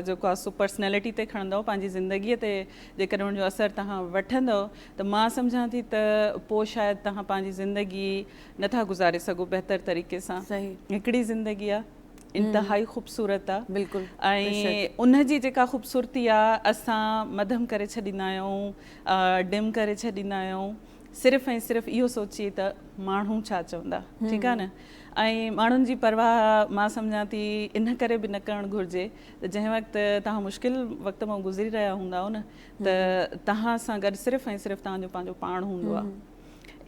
Speaker 3: जेको आहे सो पर्सनैलिटी ते खणंदव पंहिंजी ज़िंदगीअ ते जेकॾहिं उनजो असरु तव्हां वठंदव त मां सम्झां थी त पोइ शायदि तव्हां पंहिंजी ज़िंदगी नथा गुज़ारे सघो बहितर तरीक़े सां हिकिड़ी ज़िंदगी आहे इंतिहाई ख़ूबसूरत आहे
Speaker 1: बिल्कुलु
Speaker 3: ऐं उनजी जेका ख़ूबसूरती आहे असां मध्यम करे छॾींदा आहियूं डिम करे छॾींदा आहियूं सिर्फ़ु ऐं सिर्फ़ु इहो सोचिए त माण्हू छा चवंदा ठीकु आहे न ऐं माण्हुनि जी परवाह मां सम्झां थी इन करे बि न करणु घुरिजे त जंहिं वक़्तु तव्हां मुश्किल वक़्त मां गुज़री रहिया हूंदा न त तव्हां सां गॾु सिर्फ़ु ऐं सिर्फ़ु तव्हांजो पंहिंजो पाण हूंदो आहे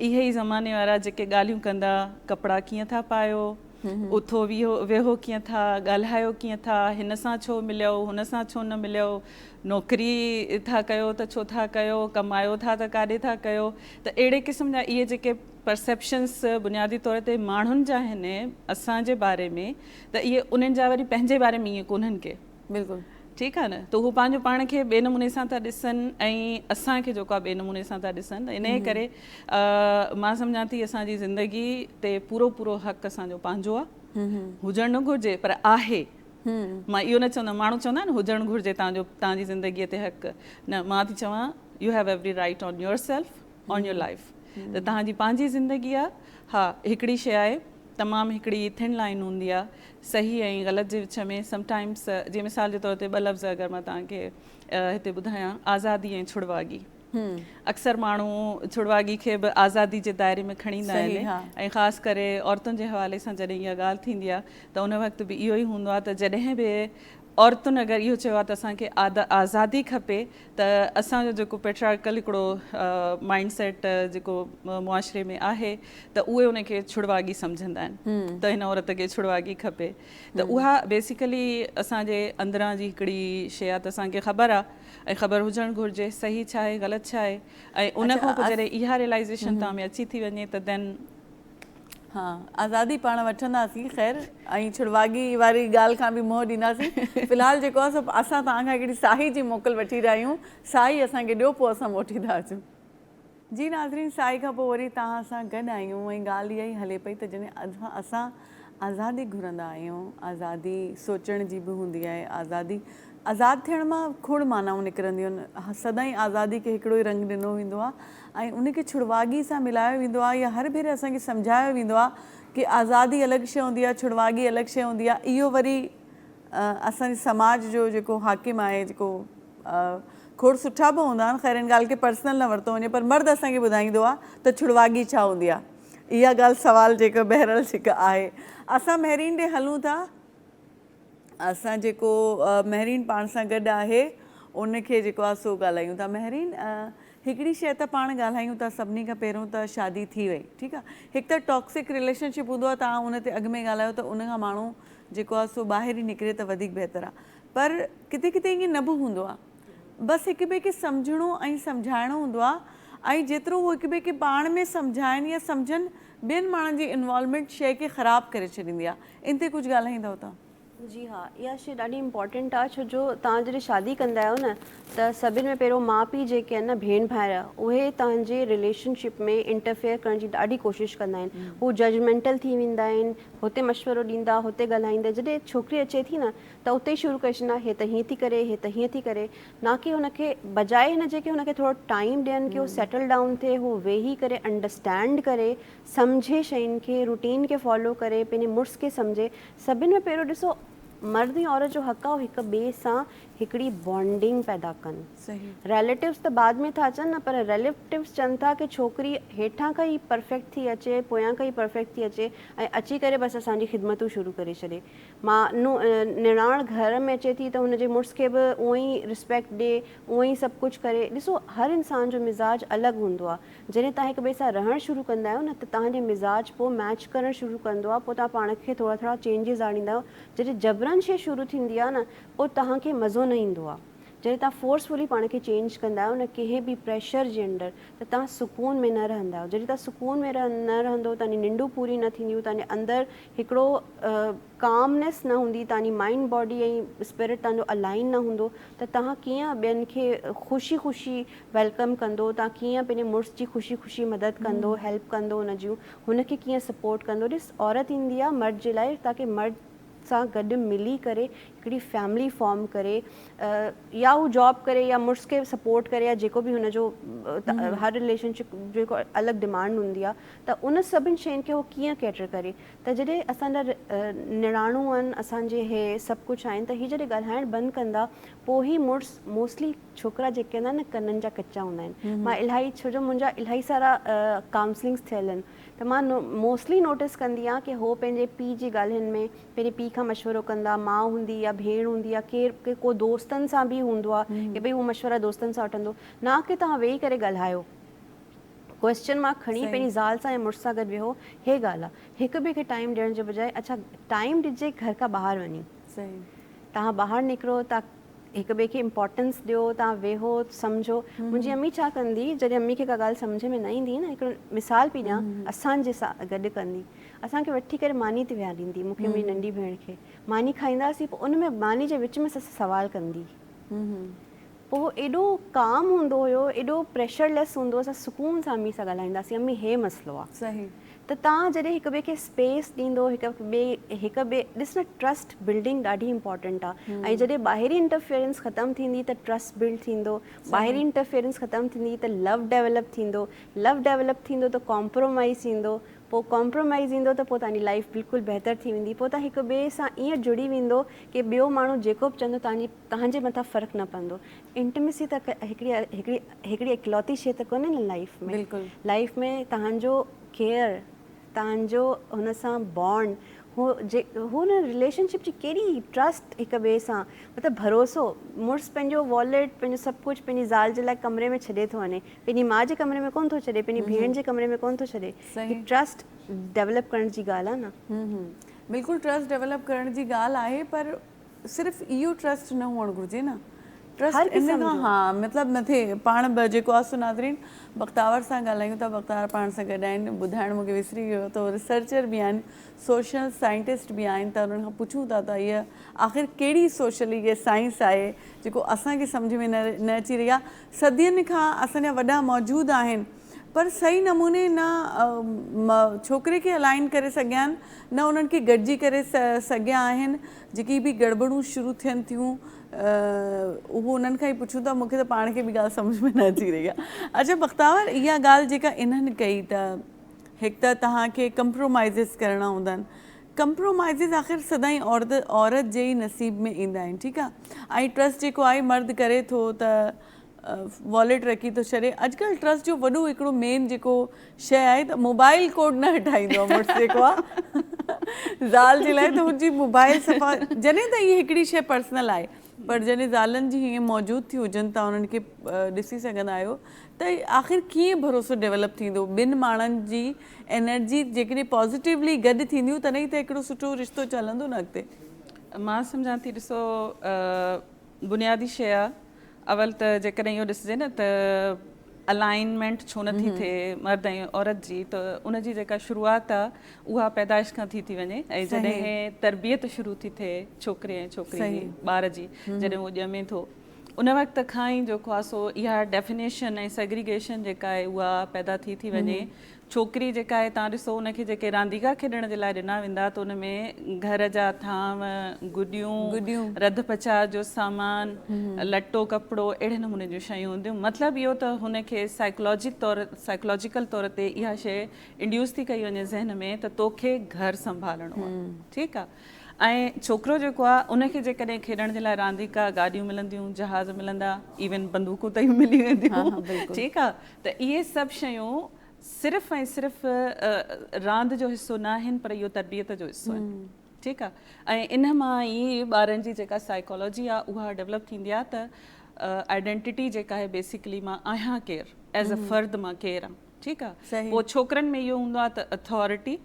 Speaker 3: इहे ई ज़माने वारा जेके ॻाल्हियूं कंदा कपिड़ा कीअं था पायो उथो वेहो कीअं था ॻाल्हायो कीअं था हिन सां छो मिलियो हुन सां छो न मिलियो नौकिरी था कयो त छो था कयो कमायो था त काॾे था कयो त अहिड़े क़िस्म जा इहे जेके परसेप्शन्स बुनियादी तौर ते माण्हुनि जा आहिनि असांजे बारे में त इहे उन्हनि जा वरी पंहिंजे बारे में ईअं कोन्हनि के
Speaker 1: बिल्कुलु
Speaker 3: ठीकु आहे न त हू पंहिंजो पाण खे ॿिए नमूने सां था ॾिसनि ऐं असांखे जेको आहे ॿिए नमूने सां था ॾिसनि इन करे मां सम्झां थी असांजी ज़िंदगी ते पूरो पूरो हक़ु असांजो पंहिंजो आहे हुजणु न घुरिजे पर आहे मां इहो न चवंदमि माण्हू चवंदा आहिनि हुजणु घुरिजे तव्हांजी ज़िंदगीअ ते हक़ु न मां थी चवां U have every right on your self on your life त तव्हांजी पंहिंजी ज़िंदगी आहे हा हिकिड़ी शइ आहे तमामु हिकिड़ी थिन लाइन हूंदी आहे सही ऐं ग़लति जे विच में समटाइम्स जीअं मिसाल जे तौर ते ॿ लफ़्ज़ अगरि मां तव्हांखे हिते ॿुधायां आज़ादी ऐं छुड़वागी अक्सर माण्हू छुड़वागी खे बि आज़ादी जे दायरे में खणी ईंदा आहिनि ऐं ख़ासि करे औरतुनि जे हवाले सां जॾहिं इहा ॻाल्हि थींदी आहे त उन वक़्तु बि इहो ई हूंदो आहे त जॾहिं बि औरतुनि अगरि इहो चयो आहे त असांखे आज़ादी खपे त असांजो जेको पेट्रियार्कल हिकिड़ो माइंड सेट जेको मुआशिरे में आहे त उहे उनखे छुड़वागी सम्झंदा आहिनि त हिन औरत खे छुड़वागी खपे त उहा बेसिकली असांजे अंदरां जी हिकिड़ी शइ आहे त असांखे ख़बर आहे ऐं ख़बर हुजणु घुरिजे सही छा आहे ग़लति छा आहे ऐं उन खां पोइ जॾहिं इहा रियलाइज़ेशन तव्हां में अची थी वञे त देन
Speaker 1: हा आज़ादी पाण वठंदासीं ख़ैर ऐं छुड़वागी वारी ॻाल्हि खां बि मोह ॾींदासीं फ़िलहालु जेको आहे सभु असां तव्हांखां हिकिड़ी साही जी मोकल वठी रहिया आहियूं साही असांखे ॾियो पोइ असां मोटी था अचूं जी नाज़रीन साही खां पोइ वरी तव्हां सां गॾु आहियूं ऐं ॻाल्हि इहा ई हले पई त जॾहिं असां आज़ादी घुरंदा आहियूं आज़ादी सोचण जी बि हूंदी आहे आज़ादु थियण मां खोड़ मानाऊं निकिरंदियूं आहिनि सदाईं आज़ादी खे हिकिड़ो ई रंग ॾिनो वेंदो आहे ऐं उनखे छुड़वागी सां मिलायो वेंदो आहे या हर भेरे असांखे सम्झायो वेंदो आहे कि आज़ादी अलॻि शइ हूंदी आहे छुड़वागी अलॻि शइ हूंदी आहे इहो वरी असांजे समाज जो जेको हाकिम आहे जेको खोड़ सुठा बि हूंदा आहिनि ख़ैर इन ॻाल्हि खे पर्सनल न वरितो वञे पर मर्द असांखे ॿुधाईंदो आहे त छुड़वागी छा हूंदी आहे इहा ॻाल्हि सुवाल जेका बहरल जेका आहे असां महरीन ॾे हलूं था असां जेको महरीन पाण सां गॾु आहे उनखे जेको आहे सो ॻाल्हायूं था महरीन हिकिड़ी शइ त पाण ॻाल्हायूं था सभिनी खां पहिरियों त शादी थी वई ठीकु आहे हिकु त टॉक्सिक रिलेशनशिप हूंदो आहे तव्हां उन ते अॻु में ॻाल्हायो त उन खां माण्हू जेको आहे सो ॿाहिरि ई निकिरे त वधीक बहितर आहे पर किथे किथे ईअं न बि हूंदो आहे बसि हिक ॿिए खे सम्झणो ऐं सम्झाइणो हूंदो आहे ऐं जेतिरो उहो हिक ॿिए खे पाण में सम्झाइनि या सम्झनि ॿियनि माण्हुनि जी इन्वॉल्वमेंट शइ खे ख़राबु करे छॾींदी आहे इन ते कुझु ॻाल्हाईंदव तव्हां
Speaker 2: जी हा इहा शइ ॾाढी इम्पॉर्टेंट आहे छो जो तव्हां जॾहिं शादी कंदा आहियो न त सभिनि में पहिरियों माउ पीउ जेके आहिनि न भेण भाइर उहे तव्हांजे रिलेशनशिप में इंटरफेयर करण जी ॾाढी कोशिशि कंदा आहिनि हू जजमेंटल थी वेंदा आहिनि हुते मशवरो ॾींदा हुते ॻाल्हाईंदा जॾहिं छोकिरी अचे थी न त उते ई शुरू करे छॾींदा हे त हीअं थी करे हे त हीअं थी करे ना की हुनखे बजाए हिन जेके हुनखे थोरो टाइम ॾियनि की हू सेटल डाउन थिए हू वेही करे अंडरस्टैंड करे सम्झे शयुनि खे रूटीन खे फॉलो करे पंहिंजे मुड़ुस खे सम्झे सभिनि में पहिरियों ॾिसो मर्द ऐं औरत जो हक़ आहे हिक ॿिए सां हिकिड़ी बॉन्डिंग पैदा कनि।
Speaker 1: सही
Speaker 2: रिलेटिव्स त बाद में था अचनि न, पर रिलेटिव्स चवनि था की छोकिरी हेठां खां ई परफेक्ट थी अचे, पोयां खां ई परफेक्ट थी अचे ऐं अची करे बसि असांजी ख़िदमतूं शुरू करे छॾे। मां निणान घर में अचे थी त हुनजे मुड़ुस खे बि उअं ई रिस्पेक्ट ॾे, उअं ई सभु कुझु करे। ॾिसो हर इंसान जो मिज़ाज अलॻि हूंदो आहे। जॾहिं तव्हां हिक ॿिए सां रहणु शुरू कंदा आहियो न त तव्हांजे मिज़ाज पोइ मैच करणु शुरू कंदो आहे, पोइ तव्हां पाण खे थोरा थोरा चेंजिस आणींदा आहियो। जॾहिं जबरन शइ शुरू थींदी आहे न, पोइ तव्हांखे मज़ो न ईंदो आहे। जॾहिं तव्हां फोर्सफुली पाण खे चेंज कंदा आहियो न कंहिं बि प्रेशर जे अंडर, त तव्हां सुकून में न रहंदा आहियो। जॾहिं तव्हां सुकून में न रहंदो, तव्हांजी निंडूं पूरी न थींदियूं, तव्हांजे अंदरि हिकिड़ो कामनेस न हूंदी, तव्हांजी माइंड बॉडी ऐं स्पिरिट तव्हांजो अलाइन न हूंदो, त तव्हां कीअं ॿियनि खे ख़ुशी ख़ुशी वेलकम कंदो, तव्हां कीअं पंहिंजे मुड़ुस जी ख़ुशी ख़ुशी मदद कंदो, हेल्प कंदो, हुन जूं हुनखे कीअं सपोर्ट कंदो। ॾिस औरत ईंदी आहे मर्द जे लाइ ताकी मर्द सां गॾु मिली करे हिकिड़ी फैमिली फॉर्म करे, या हू जॉब करे या मुड़ुस खे सपोर्ट करे या जेको बि हुनजो हर रिलेशनशिप जेको अलॻि डिमांड हूंदी आहे, त उन सभिनि शयुनि खे उहो कीअं कैटर करे। त जॾहिं असांजा निणानूं आहिनि, असांजे हे सभु कुझु आहिनि, त हीअ जॾहिं ॻाल्हाइणु बंदि कंदा, पोइ ई मुड़ुस मोस्टली छोकिरा जेके हूंदा आहिनि न कननि जा कचा हूंदा आहिनि। मां इलाही, छो जो मुंहिंजा इलाही सारा काउंसलिंग्स थियल आहिनि, त मां मोस्टली नोटिस कंदी आहियां की हो पंहिंजे पीउ जी ॻाल्हियुनि में पंहिंजे पीउ खां मशवरो कंदा, माउ हूंदी या भेण हूंदी या केरु को दोस्तनि सां बि हूंदो आहे की भई हू मशवरा दोस्तनि सां वठंदो, न की तव्हां वेही करे ॻाल्हायो। क्वेश्चन मार्क खणी पंहिंजी ज़ाल सां या मुड़ुस सां गॾु वेहो, हे ॻाल्हि आहे। हिक ॿिए खे टाइम ॾियण जे बजाए, अच्छा टाइम ॾिजे घर खां ॿाहिरि वञी,
Speaker 1: सही
Speaker 2: तव्हां ॿाहिरि निकिरो, तव्हां हिक ॿिए खे इम्पोर्टेंस ॾियो, तव्हां वेहो सम्झो। मुंहिंजी अम्मी छा कंदी, जॾहिं अम्मी खे का ॻाल्हि सम्झ में न ईंदी न, हिकिड़ो मिसाल पई ॾियां, असांजे सां गॾु कंदी, असांखे वठी करे मानी ते विहारींदी, मूंखे मुंहिंजी नंढी भेण खे, मानी खाईंदासीं, पोइ उन में मानी जे विच में सवाल कंदी, पोइ एॾो काम हूंदो हुयो, एॾो प्रेशरलेस हूंदो, असां सुकून सां अम्मी सां ॻाल्हाईंदासीं, अम्मी हे मसइलो आहे।
Speaker 1: सही
Speaker 2: त तव्हां जॾहिं हिक ॿिए खे स्पेस ॾींदो, हिक ॿिए ॾिस न, ट्रस्ट बिल्डिंग ॾाढी इंपॉर्टेंट आहे। ऐं जॾहिं ॿाहिरी इंटरफेरेंस ख़तमु थींदी त ट्रस्ट बिल्ड थींदो, ॿाहिरी इंटरफेरेंस ख़तमु थींदी त लव डेवलप थींदो, लव डेवलप थींदो त कॉम्प्रोमाइज़ ईंदो, पोइ कॉम्प्रोमाइज़ ईंदो त पोइ तव्हांजी लाइफ बिल्कुलु बहितर थी वेंदी। पोइ तव्हां हिक ॿिए सां ईअं जुड़ी वेंदो की ॿियो माण्हू जेको बि चवंदो तव्हांजे मथां फ़र्क़ु न पवंदो। इंटिमेसी त हिकिड़ी इकलौती शइ त कोन्हे न लाइफ में। लाइफ में तव्हांजो केयर, तव्हांजो हुन सां बॉन्ड, हो न रिलेशनशिप जी कहिड़ी ट्रस्ट हिक ॿिए सां, मतिलबु भरोसो। मुड़ुस पंहिंजो वॉलेट, पंहिंजो सभु कुझु पंहिंजी ज़ाल जे लाइ कमरे में छॾे थो वञे, पंहिंजी माउ जे कमरे में कोन्ह थो छॾे, पंहिंजी भेण जे कमरे में कोन्ह थो छॾे। ट्रस्ट डेवलप करण जी ॻाल्हि आहे न।
Speaker 1: बिल्कुलु ट्रस्ट डेवलप करण जी ॻाल्हि आहे, पर सिर्फ़ु इहो ट्रस्ट न हुअणु घुरिजे न, ट्रस्ट इन खां हा मतिलबु न थिए। पाण जेको आहे नाज़रीन बख़्तावर सां ॻाल्हायूं था, बख़्तावर पाण सां गॾु आहिनि, ॿुधाइणु मूंखे विसरी वियो त उहो रिसर्चर बि आहिनि, सोशल साइंटिस्ट बि आहिनि, त उन्हनि खां पुछूं था त इहा आख़िर कहिड़ी सोशली इहा साइंस आहे जेको असांखे सम्झ में न अची रही आहे। सदियुनि खां असांजा वॾा मौजूदु आहिनि, पर सही नमूने न छोकिरे खे अलाइन करे सघिया आहिनि, न उन्हनि खे गॾिजी करे सघिया आहिनि। जेकी बि गड़बड़ूं शुरू थियनि थियूं उहो उन्हनि खां ई पुछूं था, मूंखे त पाण खे बि ॻाल्हि सम्झ में न अची रही आहे। अच्छा बख़्तावर, इहा ॻाल्हि जेका इन्हनि कई त हिकु त तव्हांखे कंप्रोमाइज़िस करणा हूंदा आहिनि, कंप्रोमाइज़िस आख़िर सदाईं औरत जे ई नसीब में ईंदा आहिनि, ठीकु आहे। ऐं ट्रस्ट जेको आहे मर्द करे थो त वॉलेट रखी थो छॾे। अॼुकल्ह ट्रस्ट जो वॾो हिकिड़ो मेन जेको शइ आहे त मोबाइल कोड न हटाईंदो आहे मुड़ुस जेको आहे ज़ाल जे लाइ, त हुनजी मोबाइल सफ़ा, जॾहिं त इहा हिकिड़ी शइ पर्सनल आहे, पर जॾहिं ज़ालनि जी हीअं मौजूदु थी हुजनि तव्हां उन्हनि खे ॾिसी सघंदा आहियो, त आख़िर कीअं भरोसो डेवलप थींदो। ॿिनि माण्हुनि जी एनर्जी जेकॾहिं पॉज़िटिवली गॾु थींदियूं तॾहिं त हिकिड़ो सुठो रिश्तो चलंदो न अॻिते।
Speaker 3: मां सम्झां थी, ॾिसो बुनियादी शइ आहे। अवल त जेकॾहिं इहो ॾिसजे न त अलाइनमेंट छो नथी थिए मर्द ऐं औरत जी, त उनजी जेका शुरूआति आहे उहा पैदाइश खां थी वञे। ऐं जॾहिं तरबियत शुरू थी थिए छोकिरे ऐं छोकिरी जी, ॿार जी, जॾहिं उहो ॼमे थो, उन वक़्त खां ई जेको आहे सो इहा डेफिनेशन ऐं सेग्रीगेशन जेका आहे उहा पैदा थी वञे। छोकिरी जेका आहे, तव्हां ॾिसो उनखे जेके रांदीगा खेॾण जे लाइ ॾिना वेंदा, त उन में घर जा थांव, गुॾियूं, रध पचाव जो सामान, लटो कपिड़ो, अहिड़े नमूने जूं शयूं हूंदियूं। मतिलबु इहो त हुनखे साइकोलॉजिकल तौर ते इहा शइ इंड्यूस थी कई वञे ज़हन में त तोखे घर संभालणो आहे, ठीकु आहे। ऐं छोकिरो जेको आहे उनखे जेकॾहिं खेॾण जे लाइ रांदीका गाॾियूं मिलंदियूं, जहाज़ मिलंदा, इवन बंदूकूं ताईं मिली वेंदियूं, ठीकु आहे। त इहे सभु शयूं सिर्फ़ु ऐं सिर्फ़ु रांदि जो हिसो न आहिनि, पर इहो तरबियत जो हिसो आहिनि, ठीकु आहे। ऐं इन मां ई ॿारनि जी जेका साइकोलॉजी आहे उहा डेवलप थींदी आहे त आइडेंटिटी जेका आहे बेसिकली मां आहियां केरु, एज़ अ फर्द मां केरु आहे, ठीकु आहे। पोइ छोकिरनि में इहो हूंदो आहे त अथॉरिटी,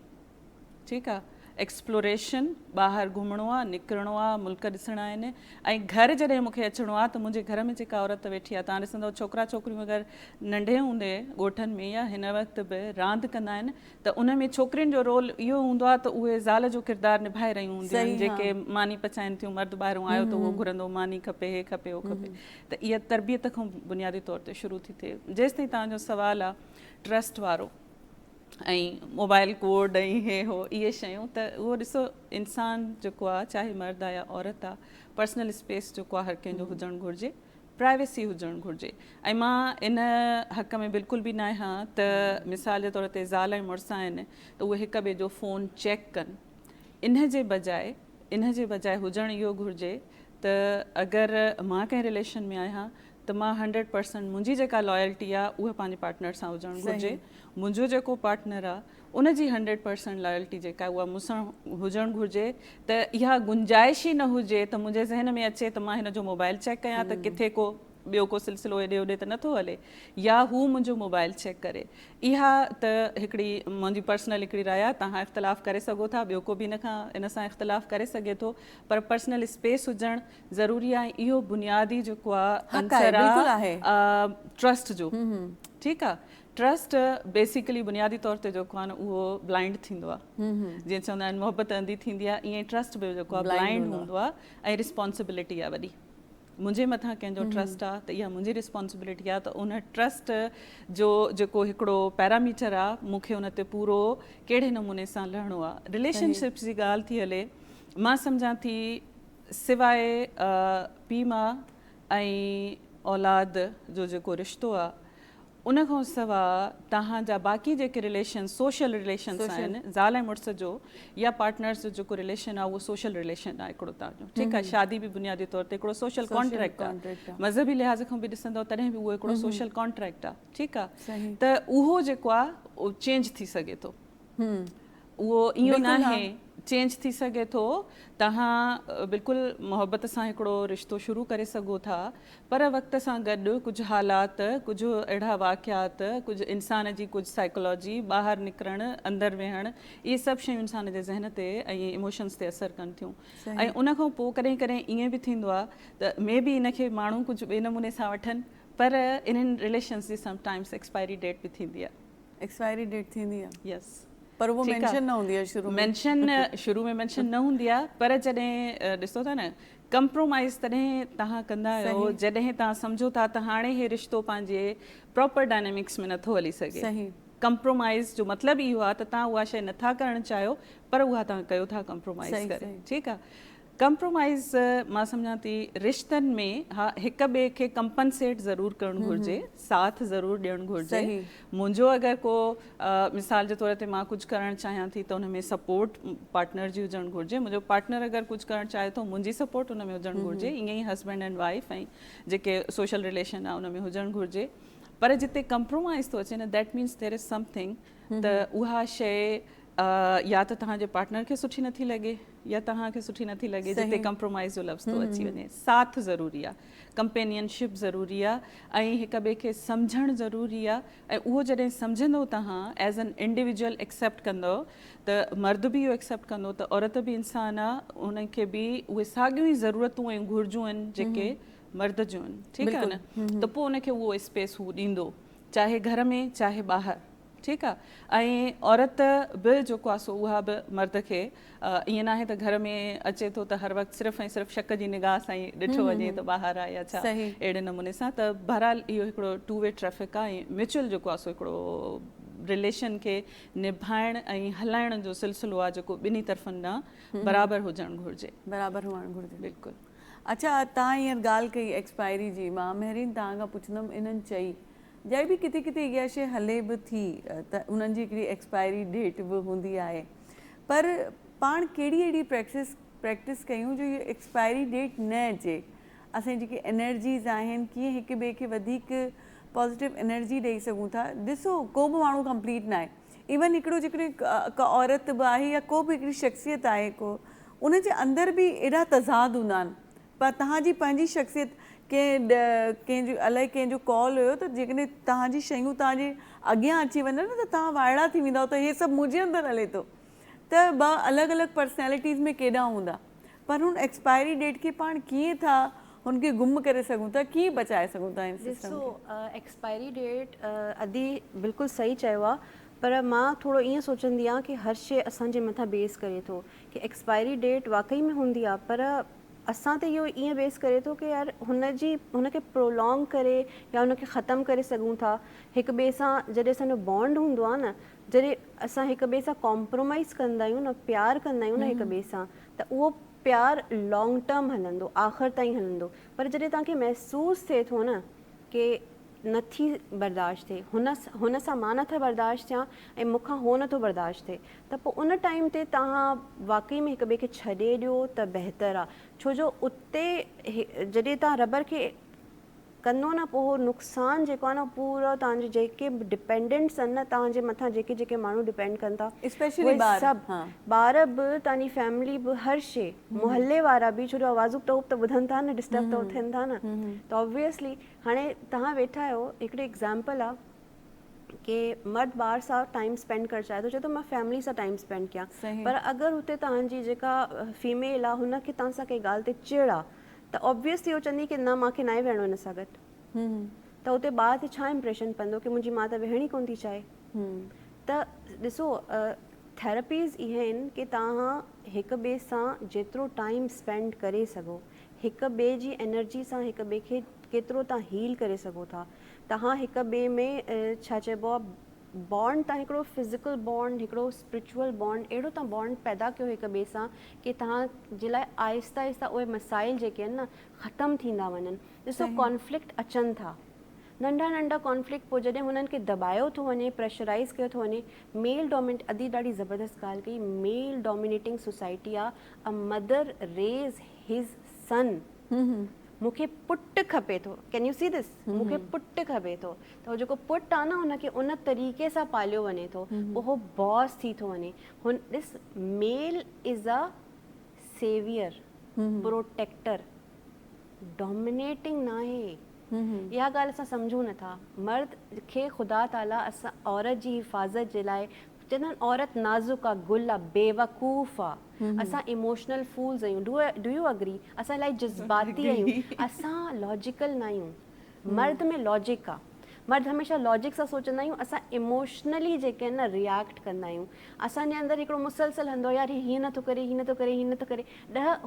Speaker 3: ठीकु आहे, एक्सप्लोरेशन, ॿाहिरि घुमिणो आहे, निकिरणो आहे, मुल्क ॾिसणा आहिनि। ऐं घर जॾहिं मूंखे अचिणो आहे त मुंहिंजे घर में जेका औरत वेठी आहे, तव्हां ॾिसंदव छोकिरा छोकिरियूं अगरि नंढे हूंदे ॻोठनि में या हिन वक़्तु बि रांदि कंदा आहिनि त उन में छोकिरियुनि जो रोल इहो हूंदो आहे त उहे ज़ाल जो किरदारु निभाए रहियूं हूंदियूं आहिनि, जेके मानी पचाइनि थियूं, मर्द ॿाहिरों आयो त उहो घुरंदो मानी खपे, हे खपे, उहो खपे। त इहा तरबियत खां बुनियादी तौर ते शुरू थी थिए। जेसिताईं तव्हांजो सुवालु आहे ट्रस्ट वारो ऐं मोबाइल कोड ऐं हे हो इहे शयूं, त उहो ॾिसो इंसान जेको आहे चाहे मर्द आहे या औरत आहे, पर्सनल स्पेस जेको आहे हर कंहिंजो हुजणु घुरिजे, प्राइवेसी हुजणु घुरिजे। ऐं मां इन हक़ में बिल्कुलु बि न आहियां त मिसाल जे तौर ते ज़ाल ऐं मुड़ुस आहिनि त उहे हिक ॿिए जो फ़ोन चेक कनि। इन जे बजाए हुजणु इहो घुरिजे त अगरि मां कंहिं रिलेशन में आहियां त मां 100% मुंहिंजी जेका लॉयल्टी आहे उहा पंहिंजे पार्टनर सां हुजणु घुरिजे। मुंहिंजो जेको पार्टनर आहे उनजी 100% लॉयल्टी जेका आहे उहा मूंसां हुजणु घुरिजे। त इहा गुंजाइश ई न हुजे त मुंहिंजे ज़हन में अचे त मां हिन जो मोबाइल चेक कयां त किथे को ॿियो को सिलसिलो हेॾे होॾे त नथो हले, या हू मुंहिंजो मोबाइल चेक करे। इहा त हिकिड़ी मुंहिंजी पर्सनल हिकिड़ी राय आहे, तव्हां इख़्तिलाफ़ करे सघो था, ॿियो को बि इन सां इख़्तिलाफ़ करे सघे थो, पर पर्सनल स्पेस हुजणु ज़रूरी आहे। इहो बुनियादी जेको आहे अंसर आहे ट्रस्ट जो, ठीकु आहे। ट्रस्ट बेसिकली बुनियादी तौर ते जेको आहे न उहो ब्लाइंड थींदो आहे, जीअं चवंदा आहिनि मोहबत अंधी थींदी आहे, ईअं ट्रस्ट बि जेको आहे ब्लाइंड हूंदो आहे। ऐं रिस्पॉन्सिबिलिटी आहे वॾी, मुंहिंजे मथां कंहिंजो ट्रस्ट आहे त इहा मुंहिंजी रिस्पॉन्सिबिलिटी आहे त उन ट्रस्ट जो जेको हिकिड़ो पैरामीटर आहे मूंखे उन ते पूरो कहिड़े नमूने सां लहणो आहे। रिलेशनशिप्स जी ॻाल्हि थी हले, मां सम्झां थी सवाइ पीउ मां ऐं औलाद जो जेको रिश्तो आहे उन खां सवाइ तव्हांजा बाक़ी जेके रिलेशन सोशल रिलेशन्स आहिनि, ज़ाल ऐं मुड़ुस जो या पार्टनर्स जो जेको रिलेशन आहे उहो सोशल रिलेशन आहे हिकिड़ो तव्हांजो, ठीकु आहे। शादी बि बुनियादी तौर ते हिकिड़ो सोशल कॉन्ट्रैक्ट आहे, मज़हबी लिहाज़ खां बि ॾिसंदव तॾहिं बि उहो हिकिड़ो सोशल कॉन्ट्रैक्ट आहे, ठीकु आहे। त उहो जेको आहे उहो चेंज थी सघे थो, उहो इहो न आहे चेंज थी सघे थो। तव्हां बिल्कुलु मोहबत सां हिकिड़ो रिश्तो शुरू करे सघो था, पर वक़्त सां गॾु कुझु हालात, कुझु अहिड़ा वाक़ियात, कुझु इंसान जी कुझु साइकोलॉजी, ॿाहिरि निकिरणु, अंदरि वेहणु, इहे सभु शयूं इंसान जे ज़हन ते ऐं इमोशन्स ते असरु कनि थियूं। ऐं उन खां पोइ कॾहिं कॾहिं ईअं बि थींदो आहे त मे बी इनखे माण्हू कुझु ॿिए नमूने सां वठनि, पर इन्हनि रिलेशन्स जी समटाइम्स एक्सपायरी डेट बि थींदी आहे।
Speaker 1: एक्सपायरी डेट थींदी आहे,
Speaker 3: यस,
Speaker 1: पर वो मेंशन न हूंदी आहे शुरू
Speaker 3: में मेंशन न हूंदी आहे। पर जॾहिं ॾिसो था न कंप्रोमाइज़ तॾहिं तव्हां कंदा आहियो जॾहिं तव्हां सम्झो था त हाणे हे रिश्तो पंहिंजे प्रॉपर डायनेमिक्स में नथो हली सघे। कंप्रोमाइज़ जो मतिलबु इहो आहे त तव्हां उहा शइ नथा करणु चाहियो, पर उहा तव्हां कयो था कंप्रोमाइज़ करे, ठीकु आहे। कंप्रोमाइज़ मां सम्झां थी रिश्तनि में हा हिक ॿिए खे कंपनसेट ज़रूरु करणु घुरिजे, साथ ज़रूरु ॾियणु घुरिजे। मुंहिंजो अगरि को मिसाल जे तौर ते मां कुझु करणु चाहियां थी त उन में सपोर्ट पार्टनर जी हुजणु घुरिजे, मुंहिंजो पार्टनर अगरि कुझु करणु चाहे थो मुंहिंजी सपोर्ट उन में हुजणु घुरिजे। ईअं ई हस्बैंड एंड वाइफ ऐं जेके सोशल रिलेशन आहे उन में हुजणु घुरिजे। पर जिते कंप्रोमाइज़ थो अचे न, that means there is something, त उहा शइ या त तव्हांजे पार्टनर खे सुठी नथी लॻे या तव्हांखे सुठी नथी लॻे, जिते कंप्रोमाइज़ जो लफ़्ज़ थो अची वञे। साथ ज़रूरी आहे, कंपेनियनशिप ज़रूरी आहे, ऐं हिक ॿिए खे सम्झणु ज़रूरी आहे। ऐं उहो जॾहिं सम्झंदो तव्हां एज़ एन इंडिविजुअल एक्सेप्ट कंदो, त मर्द बि इहो एक्सेप्ट कंदो त औरत बि इंसान आहे, उनखे बि उहे साॻियूं ई ज़रूरतूं ऐं घुरिजूं आहिनि जेके मर्द जूं आहिनि, ठीकु आहे न। त पोइ उनखे उहो स्पेस हू ॾींदो, चाहे घर में चाहे ॿाहिरि, ठीकु आहे। ऐं औरत बि जेको आहे सो उहा बि मर्द खे ईअं न आहे त घर में अचे थो त हर वक़्तु सिर्फ़ु ऐं सिर्फ़ु शक जी निगाह सां ई ॾिठो वञे त ॿाहिरि आहे या छा, अहिड़े नमूने सां। त बहरहाल इहो हिकिड़ो टू वे ट्रैफ़िक आहे, ऐं म्यूचुअल जेको आहे सो हिकिड़ो रिलेशन खे निभाइण ऐं हलाइण जो सिलसिलो आहे जेको ॿिन्ही तरफ़नि ॾांहुं बराबरि हुजणु घुरिजे,
Speaker 1: बराबरि हुअणु घुरिजे,
Speaker 3: बिल्कुलु।
Speaker 1: अच्छा, तव्हां हींअर ॻाल्हि कई एक्सपायरी जी, मां महरीन तव्हां खां पुछंदमि, इन्हनि चई जंहिं बि किथे किथे इहा शइ हले बि थी त उन्हनि जी हिकिड़ी एक्सपायरी डेट बि हूंदी आहे, पर पाण कहिड़ी अहिड़ी प्रैक्टिस प्रैक्टिस कयूं जो ये एक्सपायरी डेट न अचे, असांजी जेकी एनर्जीज़ आहिनि कीअं हिक ॿिए खे वधीक पॉज़िटिव एनर्जी ॾेई सघूं था। ॾिसो को बि माण्हू कंप्लीट न आहे, इवन हिकिड़ो जेकॾहिं का औरत बि आहे या को बि हिकिड़ी शख़्सियत आहे को, उन जे अंदरि बि एॾा तज़ाद हूंदा आहिनि, पर तव्हांजी पंहिंजी शख़्सियत कंहिंजो अलाए कंहिंजो कॉल हुयो त जेकॾहिं तव्हांजी शयूं तव्हांजे अॻियां अची वञनि न त तव्हां वाइड़ा थी वेंदव त हे सभु मुंहिंजे अंदरि हले थो। त ॿ अलॻि अलॻि पर्सनैलिटीज़ में केॾा हूंदा, पर हुन एक्सपायरी डेट खे पाण कीअं था हुनखे गुम करे सघूं था, कीअं बचाए सघूं था इन सिस्टम
Speaker 2: ॾिसो
Speaker 1: खे?
Speaker 2: एक्सपायरी डेट अदी बिल्कुलु सही चयो आहे, पर मां थोरो ईअं सोचंदी आहियां की हर शइ असांजे मथां बेस करे थो कि एक्सपायरी डेट वाकई में हूंदी आहे, पर असां ते इहो ईअं बेस करे थो कि यार हुनखे प्रोलॉन्ग करे या हुनखे ख़तमु करे सघूं था। हिक ॿिए सां जॾहिं असांजो बॉन्ड हूंदो आहे न, जॾहिं असां हिक ॿिए सां कॉम्प्रोमाइज़ कंदा आहियूं न, प्यार कंदा आहियूं न हिक ॿिए सां, त उहो प्यार लॉन्ग टर्म हलंदो, आख़िर ताईं हलंदो। पर जॾहिं तव्हांखे महसूसु थिए थो न कि नथी बर्दाश्त थिए, हुन सां मां नथा बर्दाश्त थियां ऐं मूंखां हो नथो बर्दाश्त थिए, त पोइ उन टाइम ते तव्हां वाकई में हिक ॿिए खे छॾे ॾियो त बहितर आहे। छो जो उते जॾहिं तव्हां रबर खे कंदो न, पोइ उहो नुक़सानु जेको आहे न पूरो तव्हांजे जेके बि डिपेंडेंट्स आहिनि न, तव्हांजे मथां जेके जेके माण्हू डिपेंड कनि था,
Speaker 1: Especially
Speaker 2: उहे
Speaker 1: ॿार,
Speaker 2: सभु
Speaker 1: हाँ।
Speaker 2: ॿार बि, तव्हांजी फैमिली बि, हर शइ, मोहल्ले वारा बि, छो जो आवाज़ूं टोप त ॿुधनि था न, डिस्टर्ब त थियनि था न, त ऑब्वियसली हाणे तव्हां वेठा आहियो, हिकिड़ी एग्ज़ाम्पल आहे कि मर्द ॿार सां टाइम स्पेंड करणु चाहे थो, चए थो मां फैमिली सां टाइम स्पेंड कयां,
Speaker 1: सही।
Speaker 2: पर अगरि हुते तव्हांजी जेका फीमेल आहे हुनखे तव्हां सां कंहिं ॻाल्हि ते चिड़ आहे, त ऑब्वियसली हो चवंदी कि न मूंखे न वेहणो हिन सां गॾु, त उते ॿार ते छा इम्प्रेशन पवंदो कि मुंहिंजी माउ त वेहण ई कोन थी चाहे। त ॾिसो थेरेपीज़ इहे आहिनि कि तव्हां हिक ॿिए सां जेतिरो टाइम स्पेंड करे सघो, हिक ॿिए जी एनर्जी सां हिक ॿिए खे केतिरो तव्हां हील करे सघो था, तव्हां हिक ॿिए में छा चइबो आहे बॉन्ड, तव्हां हिकिड़ो फिज़िकल बॉन्ड, हिकिड़ो स्पिरिचुअल बॉन्ड, अहिड़ो तव्हां बॉन्ड पैदा कयो हिक ॿिए सां कि तव्हांजे लाइ आहिस्ता आहिस्ता उहे मसाइल जेके आहिनि न ख़तमु थींदा वञनि। ॾिसो कॉन्फ्लिक्ट अचनि था, नंढा नंढा कॉन्फ्लिक्ट, पोइ जॾहिं हुननि खे दबायो थो वञे, प्रेशराइज़ कयो थो वञे, मेल डोमिनेट, अदी ॾाढी ज़बरदस्त ॻाल्हि कई, मेल डोमिनेटिंग सोसाइटी आहे, अ मदर रेज़ हिज़ सन, मूंखे पुटु खपे थो, कैन यू सी दिस, मूंखे पुटु खपे थो, त उहो जेको पुटु आहे न हुनखे उन तरीक़े सां पालियो वञे थो, पोइ उहो बॉस थी थो वञे। ॾिस, male is a saviour, protector, dominating न आहे। इहा ॻाल्हि असां सम्झूं नथा। मर्द खे ख़ुदा ताला असां औरत जी हिफ़ाज़त जे लाइ चवंदा आहिनि, औरत नाज़ुक आहे, गुल आहे, बेवकूफ़ आहे, असां इमोशनल फूल्स आहियूं, डू यू अग्री? असां इलाही जज़्बाती आहियूं, असां लॉजिकल न आहियूं। मर्द में लॉजिक आहे, मर्द हमेशह लॉजिक सां सोचंदा आहियूं, असां इमोशनली जेके आहिनि न रिएक्ट कंदा आहियूं। असांजे अंदरि हिकिड़ो मुसलसल हूंदो आहे, यार हीअं नथो करे, हीअं नथो करे, हीअं नथो करे,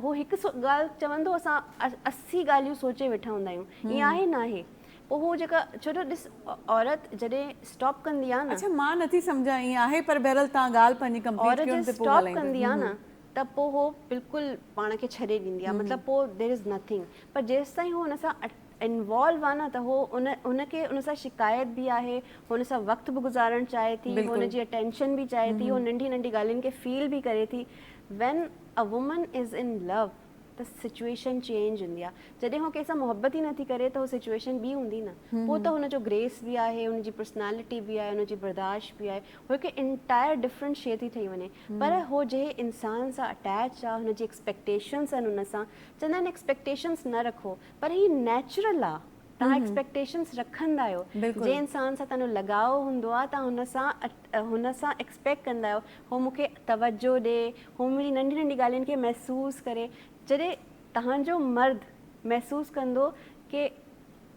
Speaker 2: हो हिकु ॻाल्हि चवंदो, असां 80 ॻाल्हियूं सोचे वेठा हूंदा आहियूं। ईअं आहे न आहे? पोइ हू जेका, छो जो ॾिस, औरत जॾहिं स्टॉप कंदी आहे न,
Speaker 1: अच्छा मां नथी सम्झां ईअं आहे, पर बहरहाल तव्हां ॻाल्हि पंहिंजी कंप्लीट
Speaker 2: औरत
Speaker 1: कयो
Speaker 2: जॾहिं
Speaker 1: ते पोइ
Speaker 2: स्टॉप
Speaker 1: ॻाल्हाईंदसि।
Speaker 2: कंदी आहे न, त पोइ हो बिल्कुलु पाण खे छॾे ॾींदी आहे, मतिलबु पोइ देयर इज़ नथिंग। पर जेसि ताईं हू हुन सां इन्वॉल्व आहे न, त हो हुनखे हुन सां शिकायत बि आहे, हुन सां वक़्तु बि गुज़ारणु चाहे थी, हुनजी अटेंशन बि चाहे थी, हो नंढी नंढी ॻाल्हियुनि खे फील बि करे थी। When a woman is in love, त सिचुएशन चेंज हूंदी आहे। जॾहिं हो कंहिंसां मोहबत ई नथी करे त हो सिचुएशन ॿी हूंदी न, पोइ त हुनजो ग्रेस बि आहे, हुनजी पर्सनैलिटी बि आहे, हुनजी बर्दाश्त बि आहे, हो हिकु इंटायर डिफरेंट शइ थी ठही वञे। पर हो जंहिं इंसान सां अटैच आहे, हुनजी एक्सपेक्टेशन्स आहिनि हुन सां, चवंदा आहिनि एक्सपेक्टेशन्स न रखो, पर ही नेचुरल आहे। तव्हां एक्सपेक्टेशन्स रखंदा आहियो, जंहिं इंसान सां तव्हांजो लगाव हूंदो आहे, तव्हां हुन सां एक्सपेक्ट कंदा आहियो हो मूंखे तवजो ॾे, हो मुंहिंजी नंढी नंढी ॻाल्हियुनि खे महसूसु करे। जॾहिं तव्हांजो मर्द महसूसु कंदो कि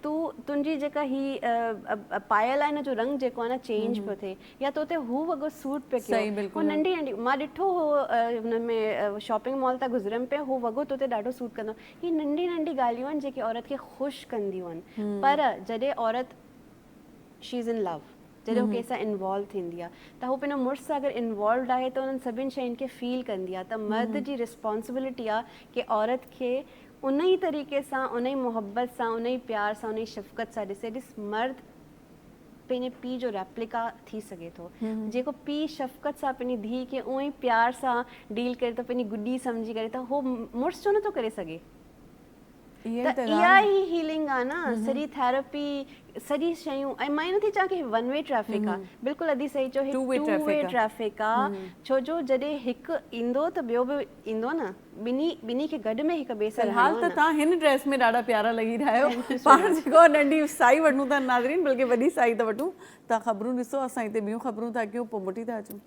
Speaker 2: तुंहिंजी जेका ही पायल आहे न, जो रंग जेको आहे न चेंज पियो थिए, या तो ते हू वॻो सूट पियो कयो, हो नंढी नंढी, मां ॾिठो हो हुन में शॉपिंग मॉल तां गुज़रनि पिया, हो वॻो तो ते ॾाढो सूट कंदो। ही नंढी नंढी ॻाल्हियूं आहिनि जेके औरत खे ख़ुशि कंदियूं आहिनि। पर जॾहिं औरत शी इज़ इन लव, जॾहिं हू कंहिंसां इन्वॉल्व थींदी आहे, त हू पंहिंजो मुड़ुस सां अगरि इन्वॉल्व आहे त उन्हनि सभिनि शयुनि खे फील कंदी आहे। त मर्द जी रिस्पॉन्सिबिलिटी आहे कि औरत खे उन ई तरीक़े सां, उन ई मोहब्बत सां, उन ई प्यार सां, उन ई शफ़क़त सां ॾिसे। ॾिस, मर्द पंहिंजे पीउ जो रेप्लिका थी सघे थो, जेको पीउ शफ़क़त सां पंहिंजी धीउ खे उअं ई प्यार सां डील करे थो, पंहिंजी गुॾी सम्झी करे, त हो मुड़ुसु छो नथो करे सघे? त इहा ई हीलिंग आहे न, सॼी थेरेपी, सॼी शयूं। ऐं मां ई नथी चवां की वन वे ट्रैफिक आहे, बिल्कुलु अदी सही चयो, टू वे ट्रैफिक आहे। छो जो जॾहिं हिकु ईंदो त ॿियो बि ईंदो न, ॿिनी खे गॾु में हिक ॿिए सां
Speaker 1: फिलहाल त तव्हां हिन ड्रेस में ॾाढा प्यारा लॻी रहिया आहियो। पाण जेको नंढी साई वठूं था नाज़रीन, बल्कि वॾी साई था वठूं। तव्हां ख़बरूं ॾिसो, असां हिते ॿियूं ख़बरूं था कयूं, पोइ मोटी था अचूं।